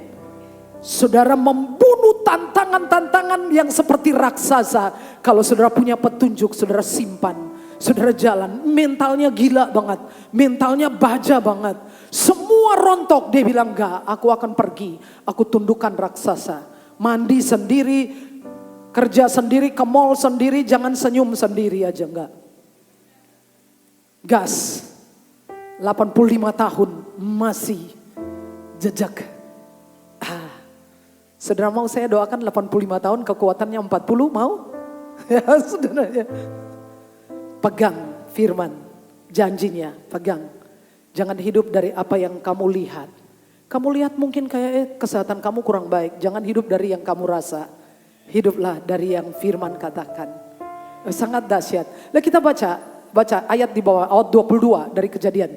Saudara membunuh tantangan-tantangan yang seperti raksasa. Kalau saudara punya petunjuk, saudara simpan. Saudara jalan, mentalnya gila banget. Mentalnya baja banget. Semua rontok, dia bilang enggak, aku akan pergi. Aku tundukkan raksasa. Mandi sendiri, kerja sendiri, ke mall sendiri, jangan senyum sendiri aja, enggak. Gas. 85 tahun masih jejak. Saudara mau saya doakan 85 tahun kekuatannya 40 mau? Ya saudara ya. Pegang firman, janjinya pegang. Jangan hidup dari apa yang kamu lihat. Kamu lihat mungkin kayak kesehatan kamu kurang baik. Jangan hidup dari yang kamu rasa. Hiduplah dari yang firman katakan. Sangat dahsyat. Nah kita baca ayat di bawah, ayat 22 dari Kejadian.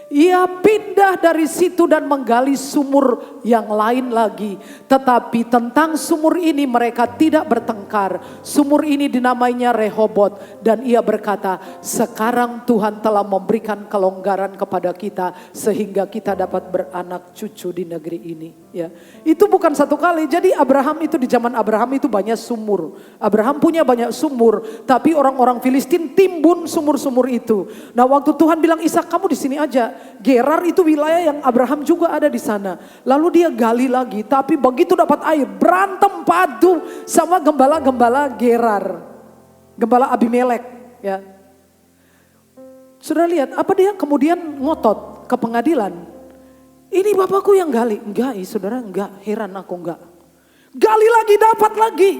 Ia pindah dari situ dan menggali sumur yang lain lagi. Tetapi tentang sumur ini mereka tidak bertengkar. Sumur ini dinamainya Rehobot. Dan ia berkata, sekarang Tuhan telah memberikan kelonggaran kepada kita. Sehingga kita dapat beranak cucu di negeri ini. Ya, itu bukan satu kali. Jadi Abraham itu di zaman Abraham itu banyak sumur. Abraham punya banyak sumur. Tapi orang-orang Filistin timbun sumur-sumur itu. Nah waktu Tuhan bilang, Ishak kamu di sini aja. Gerar itu wilayah yang Abraham juga ada di sana. Lalu dia gali lagi, tapi begitu dapat air berantem padu sama gembala-gembala Gerar, gembala Abimelek. Ya, sudah lihat apa dia kemudian ngotot ke pengadilan. Ini bapakku yang gali, enggak, saudara enggak, heran aku enggak. Gali lagi dapat lagi,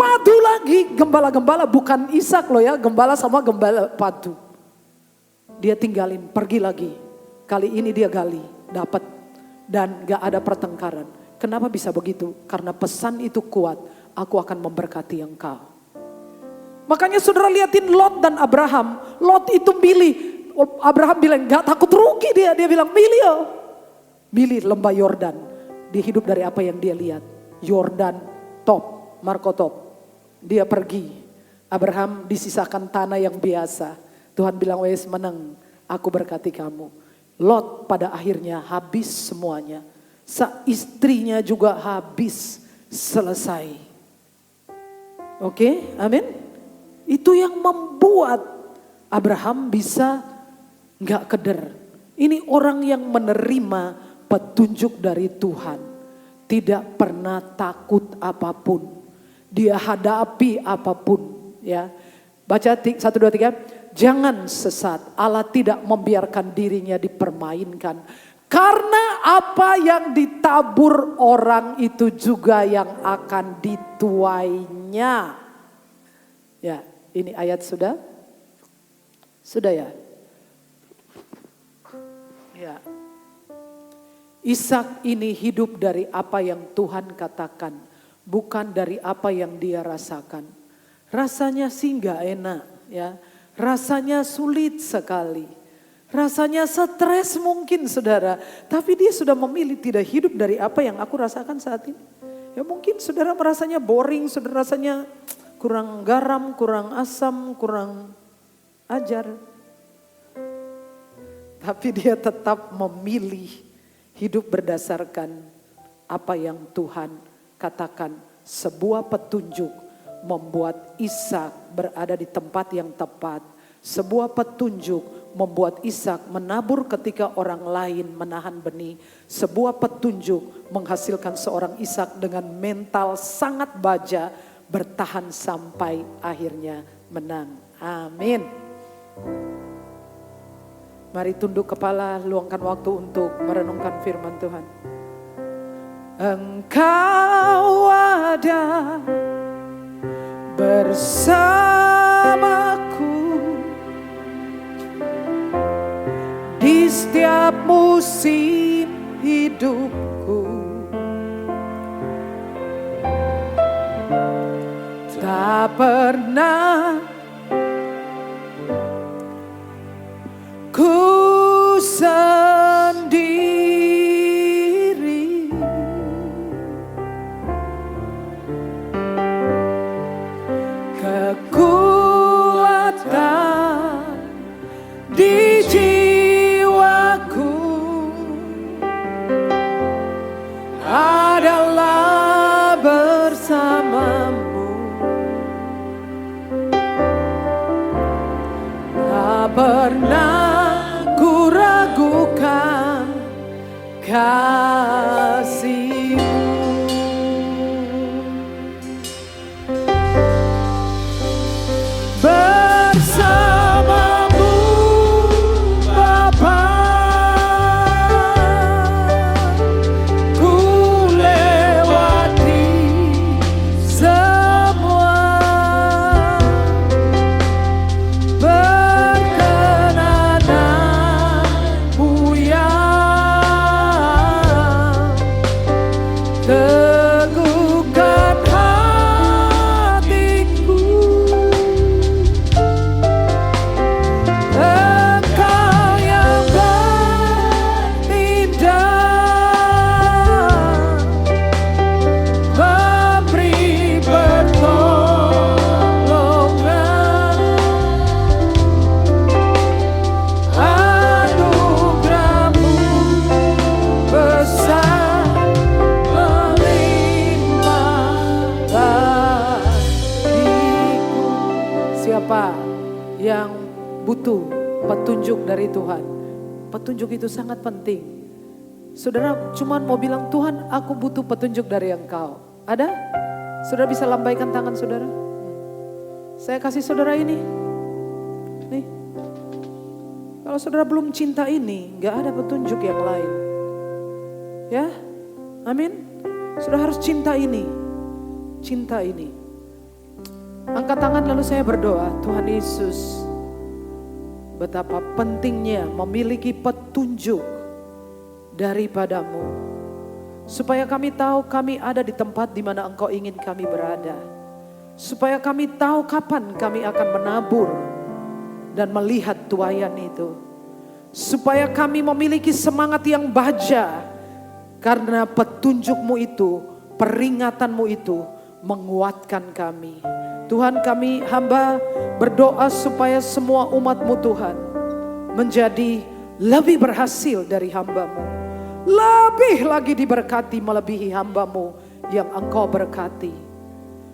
padu lagi. Gembala-gembala bukan Ishak loh ya, gembala sama gembala padu. Dia tinggalin, pergi lagi. Kali ini dia gali, dapat. Dan gak ada pertengkaran. Kenapa bisa begitu? Karena pesan itu kuat. Aku akan memberkati engkau. Makanya saudara liatin Lot dan Abraham. Lot itu milih. Abraham bilang gak takut rugi dia. Dia bilang milih ya. Milih lembah Yordan. Dia hidup dari apa yang dia lihat. Yordan top, Marco top. Dia pergi. Abraham disisakan tanah yang biasa. Tuhan bilang wes menang. Aku berkati kamu. Lot pada akhirnya habis semuanya. Istrinya juga habis, selesai. Oke, amin. Itu yang membuat Abraham bisa gak keder. Ini orang yang menerima petunjuk dari Tuhan. Tidak pernah takut apapun. Dia hadapi apapun. Ya, baca 1, 2, 3. Jangan sesat, Allah tidak membiarkan dirinya dipermainkan. Karena apa yang ditabur orang itu juga yang akan dituainya. Ya, ini ayat sudah? Sudah ya? Ya. Ishak ini hidup dari apa yang Tuhan katakan. Bukan dari apa yang dia rasakan. Rasanya sih gak enak ya. Rasanya sulit sekali. Rasanya stres mungkin saudara. Tapi dia sudah memilih tidak hidup dari apa yang aku rasakan saat ini. Ya mungkin saudara merasanya boring. Saudara rasanya kurang garam, kurang asam, kurang ajar. Tapi dia tetap memilih hidup berdasarkan apa yang Tuhan katakan. Sebuah petunjuk membuat Ishak berada di tempat yang tepat. Sebuah petunjuk membuat Ishak menabur ketika orang lain menahan benih. Sebuah petunjuk menghasilkan seorang Ishak dengan mental sangat baja, bertahan sampai akhirnya menang. Amin. Mari tunduk kepala, luangkan waktu untuk merenungkan firman Tuhan. Engkau ada bersamaku di setiap musim hidupku. Tak pernah ku sendiri. Kekuatan di jiwaku adalah bersamamu. Tak pernah ku ragukan kasih-Mu. Bersamamu Bapa, ku lewati semua. Perkenananmu yang teguhkan hatiku. Engkau yang bertindak, memberi pertolongan. Anugerah-Mu besar melimpah bagiku. Siapa yang butuh petunjuk dari Tuhan? Petunjuk itu sangat penting. Saudara cuman mau bilang, Tuhan aku butuh petunjuk dari Engkau. Ada? Saudara bisa lambaikan tangan saudara. Saya kasih saudara ini. Nih. Kalau saudara belum cinta ini, gak ada petunjuk yang lain. Ya, amin. Saudara harus cinta ini. Cinta ini. Angkat tangan lalu saya berdoa, Tuhan Yesus, betapa pentingnya memiliki petunjuk daripadamu. Supaya kami tahu kami ada di tempat di mana Engkau ingin kami berada. Supaya kami tahu kapan kami akan menabur dan melihat tuaian itu. Supaya kami memiliki semangat yang baja. Karena petunjuk-Mu itu, peringatan-Mu itu menguatkan kami. Tuhan, kami hamba berdoa supaya semua umat-Mu Tuhan menjadi lebih berhasil dari hamba-Mu. Lebih lagi diberkati melebihi hamba-Mu yang Engkau berkati.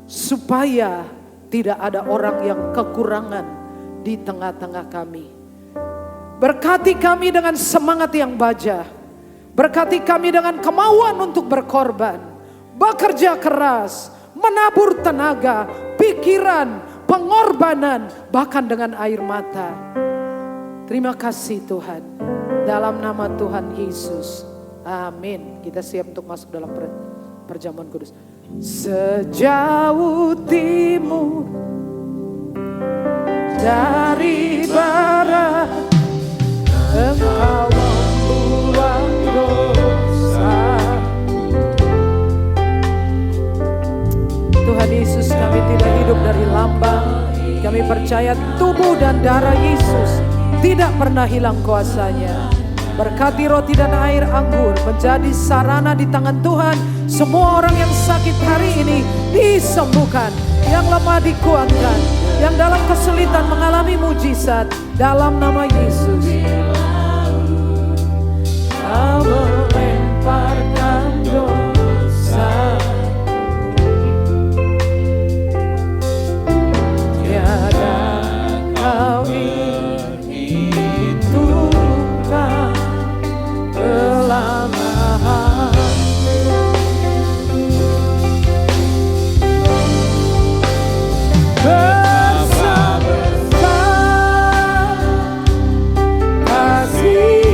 Supaya tidak ada orang yang kekurangan di tengah-tengah kami. Berkati kami dengan semangat yang baja. Berkati kami dengan kemauan untuk berkorban. Bekerja keras, menabur tenaga, pikiran, pengorbanan, bahkan dengan air mata. Terima kasih Tuhan. Dalam nama Tuhan Yesus. Amin. Kita siap untuk masuk dalam perjamuan kudus. Sejauh timur dari barat, Engkau membuang dosa. Tuhan Yesus, kami tidak hidup dari lambang. Kami percaya tubuh dan darah Yesus tidak pernah hilang kuasanya. Berkati roti dan air anggur menjadi sarana di tangan Tuhan. Semua orang yang sakit hari ini disembuhkan. Yang lemah dikuatkan. Yang dalam kesulitan mengalami mujizat. Dalam nama Yesus. Kau melemparkan dosa. Tiada kau hitungkan kelamahan. Besar kasih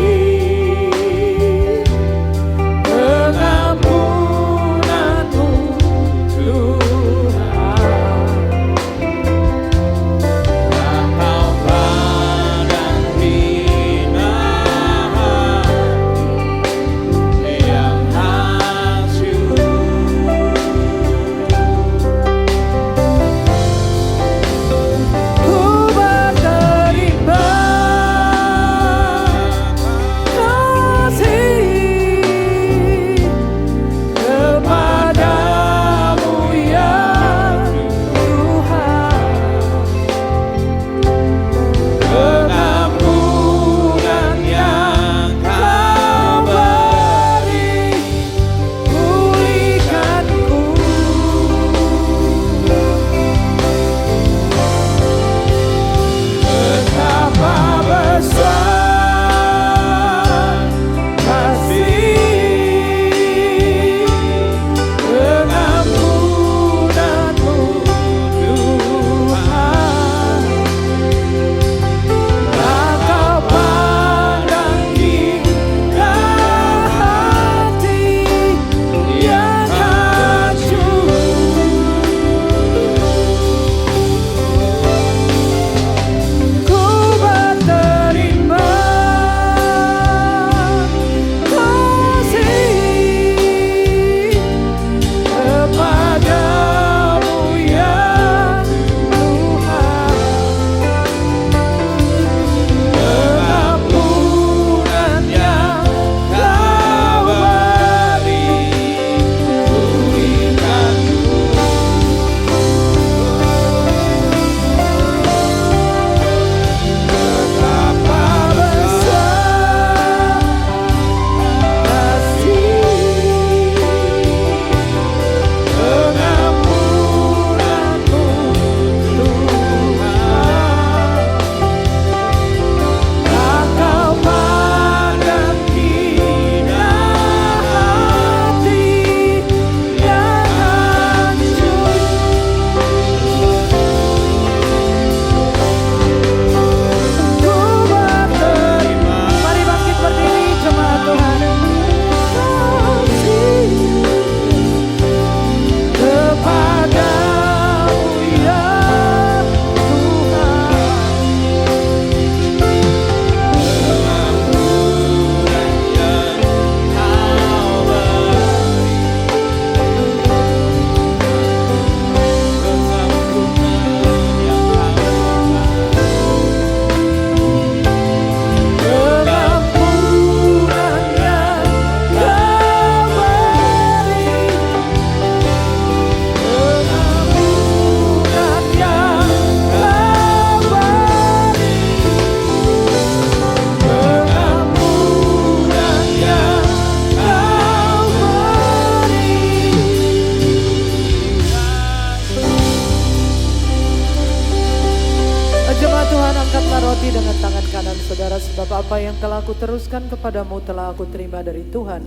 Tuhan, angkatlah roti dengan tangan kanan saudara, sebab apa yang telah aku teruskan kepadamu telah aku terima dari Tuhan,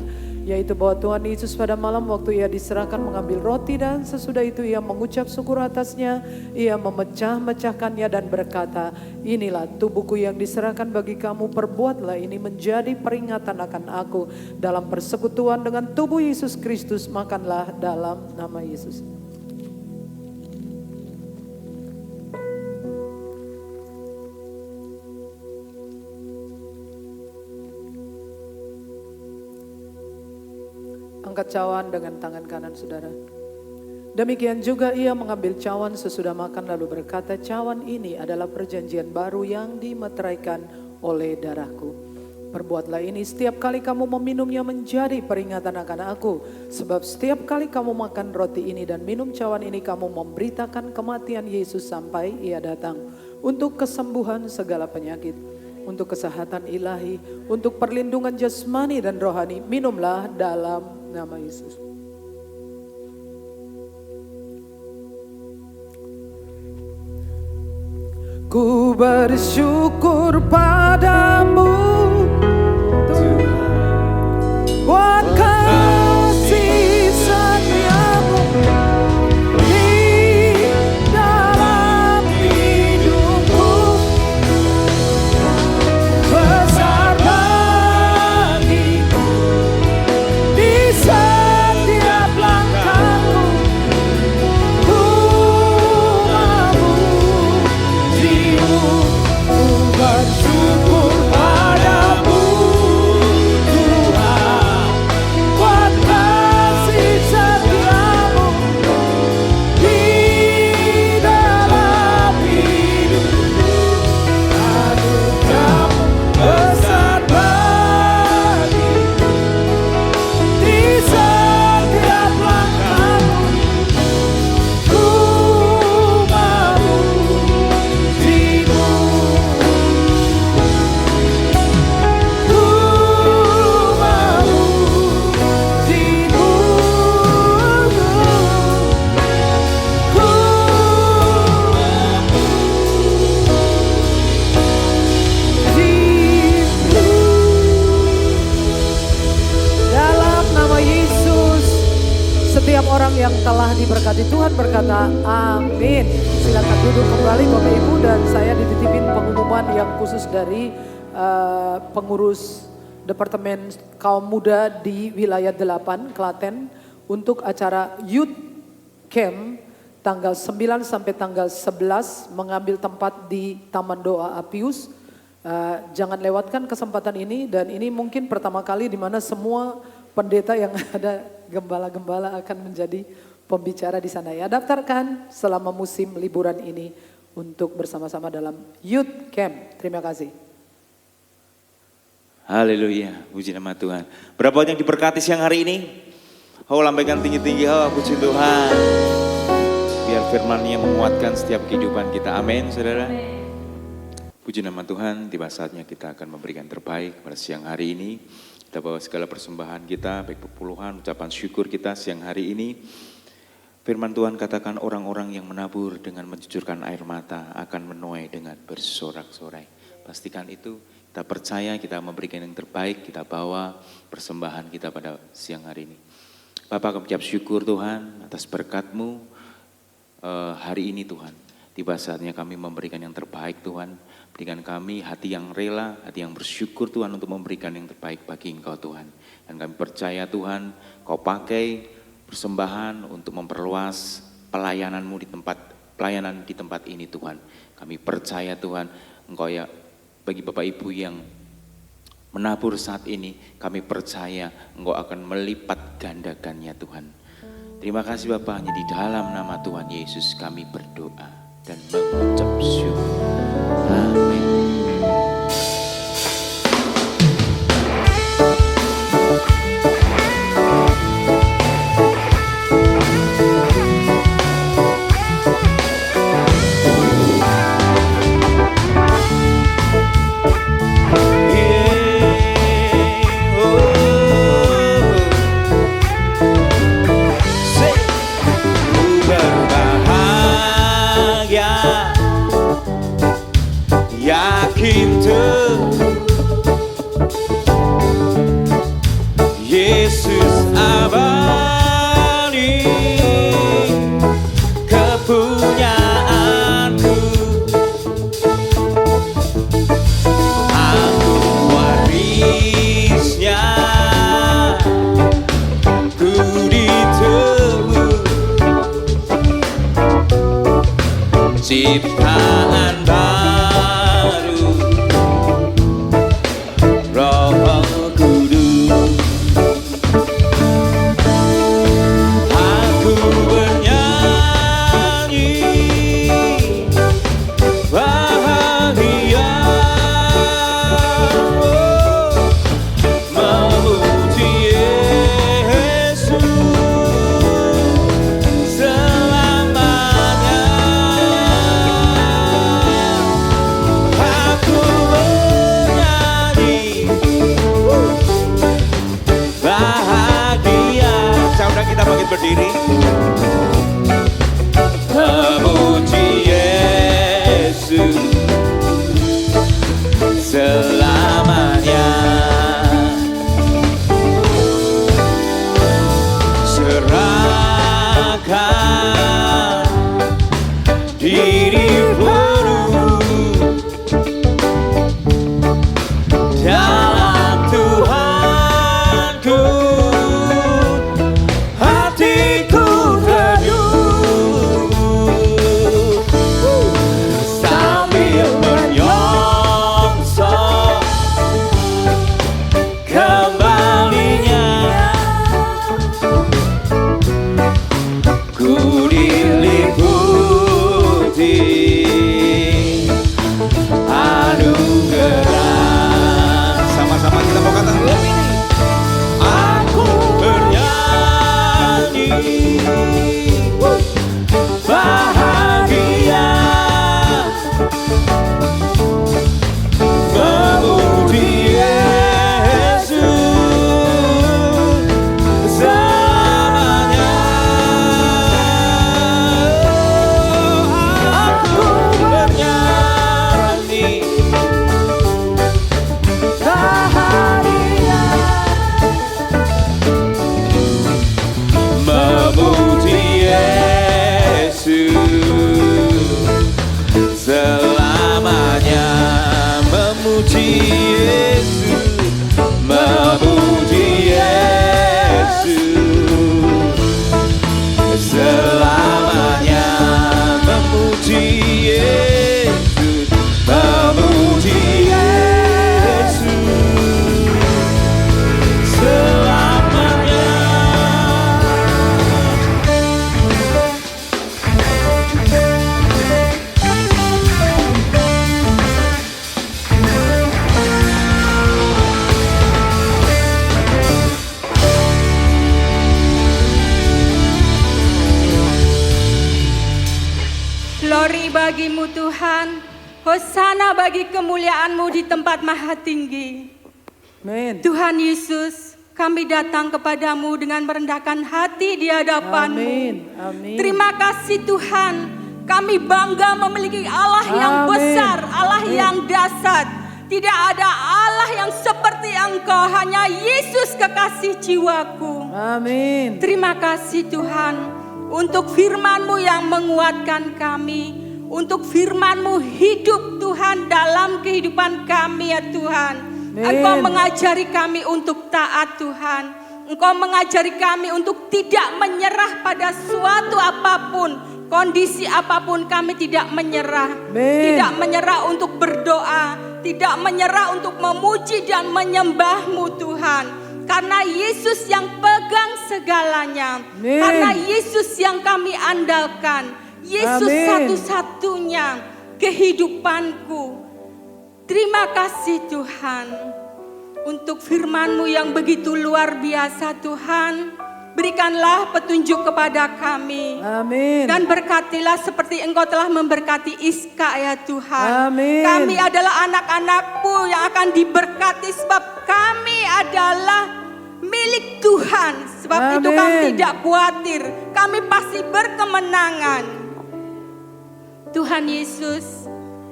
yaitu bahwa Tuhan Yesus pada malam waktu ia diserahkan mengambil roti, dan sesudah itu ia mengucap syukur atasnya, ia memecah-mecahkannya dan berkata, inilah tubuhku yang diserahkan bagi kamu, perbuatlah ini menjadi peringatan akan aku. Dalam persekutuan dengan tubuh Yesus Kristus, makanlah dalam nama Yesus. Angkat cawan dengan tangan kanan saudara. Demikian juga ia mengambil cawan sesudah makan lalu berkata, cawan ini adalah perjanjian baru yang dimeteraikan oleh darahku. Perbuatlah ini setiap kali kamu meminumnya menjadi peringatan akan aku. Sebab setiap kali kamu makan roti ini dan minum cawan ini, kamu memberitakan kematian Yesus sampai ia datang. Untuk kesembuhan segala penyakit, untuk kesehatan ilahi, untuk perlindungan jasmani dan rohani, minumlah dalam nama Yesus. Ku bersyukur padamu Tuhan, buat kasih setiamu di dalam hidupku. Besar bagiku di setiap langkahku. Ku memujimu, ku bersyukur padamu Tuhan, buat kasih setiamu di dalam hidupku. Anugerahmu besar bagiku di setiap langkahku. Ku memujimu, ku memujimu, dalam nama Yesus. Setiap orang yang telah diberkati Tuhan berkata amin. Silakan duduk kembali Bapak Ibu, dan saya dititipin pengumuman yang khusus dari pengurus Departemen Kaum Muda di Wilayah 8 Klaten untuk acara Youth Camp tanggal 9 sampai tanggal 11 mengambil tempat di Taman Doa Apius. Jangan lewatkan kesempatan ini, dan ini mungkin pertama kali di mana semua pendeta yang ada, gembala-gembala akan menjadi pembicara di sana ya. Daftarkan selama musim liburan ini untuk bersama-sama dalam Youth Camp. Terima kasih. Haleluya, puji nama Tuhan. Berapa yang diberkati siang hari ini? Oh, lambaikan tinggi-tinggi, oh puji Tuhan. Biar firman-Nya menguatkan setiap kehidupan kita. Amin, saudara. Puji nama Tuhan, tiba saatnya kita akan memberikan terbaik pada siang hari ini. Kita bawa segala persembahan kita, baik perpuluhan, ucapan syukur kita siang hari ini. Firman Tuhan katakan orang-orang yang menabur dengan mencucurkan air mata akan menuai dengan bersorak-sorai. Pastikan itu, kita percaya kita memberikan yang terbaik, kita bawa persembahan kita pada siang hari ini. Bapak kami ucap syukur Tuhan atas berkat-Mu hari ini Tuhan. Tiba saatnya kami memberikan yang terbaik Tuhan. Berikan kami hati yang rela, hati yang bersyukur Tuhan untuk memberikan yang terbaik bagi Engkau Tuhan. Dan kami percaya Tuhan, Kau pakai persembahan untuk memperluas pelayanan-Mu pelayanan di tempat ini Tuhan. Kami percaya Tuhan, Engkau ya bagi Bapak Ibu yang menabur saat ini, kami percaya Engkau akan melipat gandakannya Tuhan. Terima kasih Bapak, hanya di dalam nama Tuhan Yesus kami berdoa dan mengucap syukur. Amin. yakin Yesus abadi kepunyaanku, aku warisnya, ku ditebus ciptaan baru, Roh Kudus. Aku bernyanyi bahagia, memuji Yesus selamanya. Aku bernyanyi bahagia. Saudara kita bangkit berdiri. Memuji Yesus selamanya. Serahkan diri penuh dalam Tuhanku, hatiku teduh sambil menyongsong kembalinya. Ku diliputi anugerah. Sama-sama kita mau katakan lebih ini. Aku bernyanyi bahagia, memuji Yesus selamanya. Aku bernyanyi bahagia, memuji Yesus selamanya. Memuji Yesus, memuji Yesus selamanya. Memuji Yesus, memuji Yesus selamanya. Glory bagimu Tuhan, Hosana bagi kemuliaan-Mu di tempat maha tinggi. Amin. Tuhan Yesus, kami datang kepadamu dengan merendahkan hati di hadapan-Mu. Amin. Amin. Terima kasih Tuhan, kami bangga memiliki Allah yang Amin. besar, Allah Amin. yang dahsyat. Tidak ada Allah yang seperti Engkau, hanya Yesus kekasih jiwaku. Amin. Terima kasih Tuhan untuk firman-Mu yang menguatkan kami, untuk firman-Mu hidup Tuhan dalam kehidupan kami ya Tuhan. Amin. Engkau mengajari kami untuk taat Tuhan. Engkau mengajari kami untuk tidak menyerah pada suatu apapun, kondisi apapun kami tidak menyerah. Amin. Tidak menyerah untuk berdoa, tidak menyerah untuk memuji dan menyembah-Mu Tuhan. Karena Yesus yang pegang segalanya. Amin. Karena Yesus yang kami andalkan. Yesus Amin. satu-satunya kehidupanku. Terima kasih Tuhan untuk firman-Mu yang begitu luar biasa Tuhan. Berikanlah petunjuk kepada kami. Amin. Dan berkatilah seperti Engkau telah memberkati Iska ya Tuhan. Amin. Kami adalah anak-anak-Mu yang akan diberkati sebab kami adalah milik Tuhan. Sebab itu Amin. kami tidak khawatir. Kami pasti berkemenangan. Tuhan Yesus,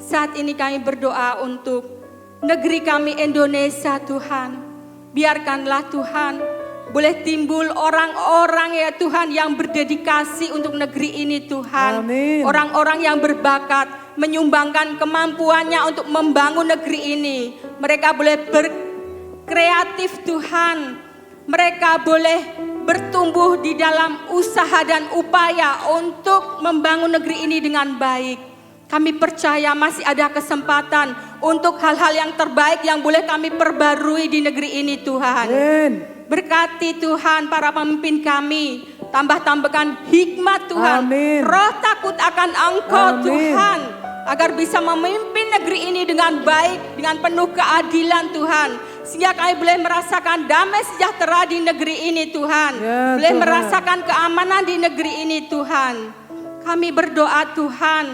Saat ini kami berdoa untuk negeri kami Indonesia Tuhan. Biarkanlah Tuhan boleh timbul orang-orang ya Tuhan yang berdedikasi untuk negeri ini Tuhan. Amin. Orang-orang yang berbakat menyumbangkan kemampuannya untuk membangun negeri ini. Mereka boleh berkreatif Tuhan. Mereka boleh bertumbuh di dalam usaha dan upaya untuk membangun negeri ini dengan baik. Kami percaya masih ada kesempatan untuk hal-hal yang terbaik yang boleh kami perbarui di negeri ini Tuhan. Amin. Berkati Tuhan para pemimpin kami, tambahkan hikmat Tuhan, Amin. roh takut akan Engkau Amin. Tuhan, agar bisa memimpin negeri ini dengan baik, dengan penuh keadilan Tuhan, sehingga kami boleh merasakan damai sejahtera di negeri ini Tuhan, Ya, boleh Tuhan. merasakan keamanan di negeri ini Tuhan. Kami berdoa Tuhan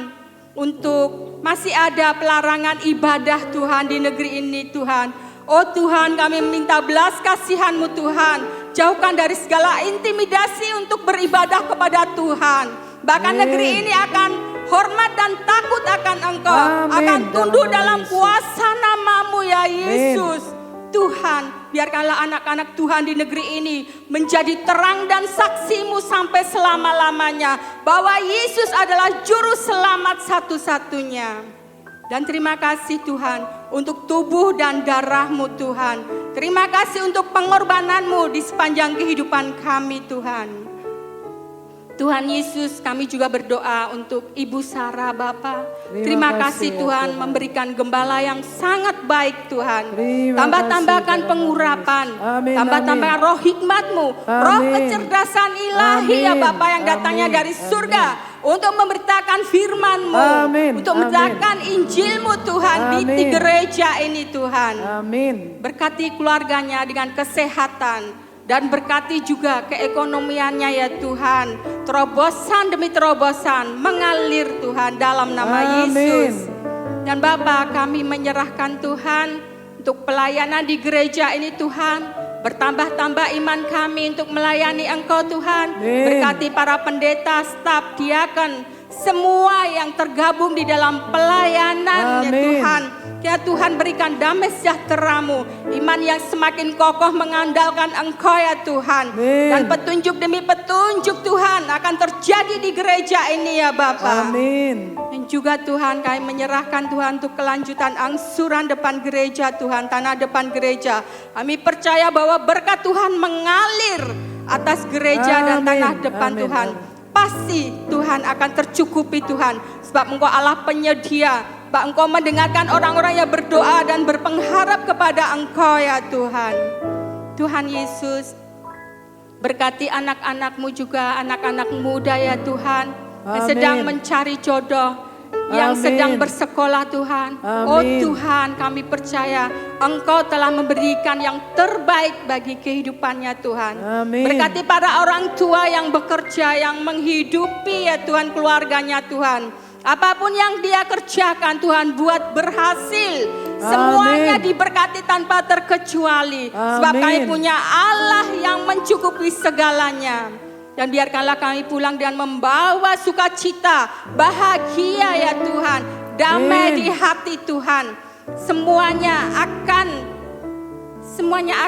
untuk masih ada pelarangan ibadah Tuhan di negeri ini Tuhan. Oh Tuhan, kami minta belas kasihan-Mu Tuhan. Jauhkan dari segala intimidasi untuk beribadah kepada Tuhan. Bahkan Amin. negeri ini akan hormat dan takut akan Engkau. Amin. Akan tunduk Dalam nama dalam Yesus. kuasa nama-Mu ya Yesus. Tuhan, biarkanlah anak-anak Tuhan di negeri ini menjadi terang dan saksi-Mu sampai selama-lamanya. Bahwa Yesus adalah juru selamat satu-satunya. Dan terima kasih Tuhan untuk tubuh dan darah-Mu Tuhan. Terima kasih untuk pengorbanan-Mu di sepanjang kehidupan kami Tuhan. Tuhan Yesus, kami juga berdoa untuk Ibu Sarah Bapa. Terima kasih kasih ya Tuhan Tuhan. memberikan gembala yang sangat baik Tuhan. Terima Tambah-tambahkan kasih, pengurapan, Tuhan Yesus. Amin, tambah-tambahkan roh hikmat-Mu, roh Amin. kecerdasan ilahi ya Amin, Bapa yang datangnya amin, dari surga. Untuk memberitakan firman-Mu, Amin, untuk amin. memberitakan Injil-Mu Tuhan di Amin. gereja ini Tuhan. Amin. Berkati keluarganya dengan kesehatan. Dan berkati juga keekonomiannya ya Tuhan. Terobosan demi terobosan mengalir Tuhan dalam nama Amin. Yesus. Dan Bapa, kami menyerahkan Tuhan untuk pelayanan di gereja ini Tuhan. Bertambah-tambah iman kami untuk melayani Engkau Tuhan. Amin. Berkati para pendeta, staf, diaken, semua yang tergabung di dalam pelayanan ya Amin. Tuhan. Ya Tuhan, berikan damai sejahtera-Mu, iman yang semakin kokoh mengandalkan Engkau ya Tuhan. Amin. Dan petunjuk demi petunjuk Tuhan akan terjadi di gereja ini ya Bapa. Amin. Dan juga Tuhan, kami menyerahkan Tuhan untuk kelanjutan angsuran depan gereja Tuhan, tanah depan gereja. Kami percaya bahwa berkat Tuhan mengalir atas gereja dan Amin. tanah depan Amin. Tuhan. Amin. Pasti Tuhan akan tercukupi Tuhan, sebab Engkau Allah penyedia. Pak, Engkau mendengarkan orang-orang yang berdoa dan berpengharap kepada Engkau ya Tuhan. Tuhan Yesus, berkati anak-anak-Mu juga, anak-anak muda ya Tuhan, yang Amin. sedang mencari jodoh, yang Amin. sedang bersekolah Tuhan. Oh Amin. Tuhan, kami percaya Engkau telah memberikan yang terbaik bagi kehidupannya Tuhan. Amin. Berkati para orang tua yang bekerja, yang menghidupi ya Tuhan keluarganya Tuhan. Apapun yang dia kerjakan Tuhan buat berhasil. Semuanya Amin. diberkati tanpa terkecuali. Sebab Amin. kami punya Allah yang mencukupi segalanya. Dan biarkanlah kami pulang dan membawa sukacita, bahagia ya Tuhan. Damai Amin. di hati Tuhan. Semuanya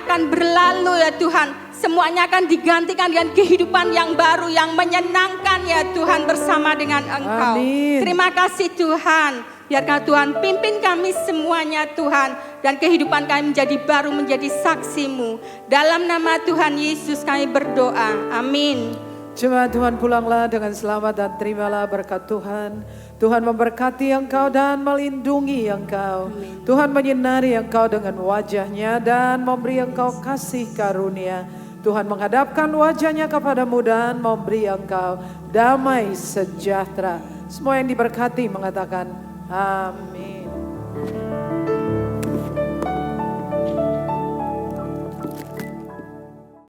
akan berlalu ya Tuhan. Semuanya akan digantikan dengan kehidupan yang baru, yang menyenangkan ya Tuhan bersama dengan Engkau. Amin. Terima kasih Tuhan. Biarkan Tuhan pimpin kami semuanya Tuhan. Dan kehidupan kami menjadi baru, menjadi saksi-Mu. Dalam nama Tuhan Yesus kami berdoa. Amin. Jemaat Tuhan, pulanglah dengan selamat dan terimalah berkat Tuhan. Tuhan memberkati engkau dan melindungi engkau. Tuhan menyinari engkau dengan wajahnya dan memberi engkau kasih karunia. Tuhan menghadapkan wajahnya kepadamu dan memberi engkau damai sejahtera. Semua yang diberkati mengatakan amin.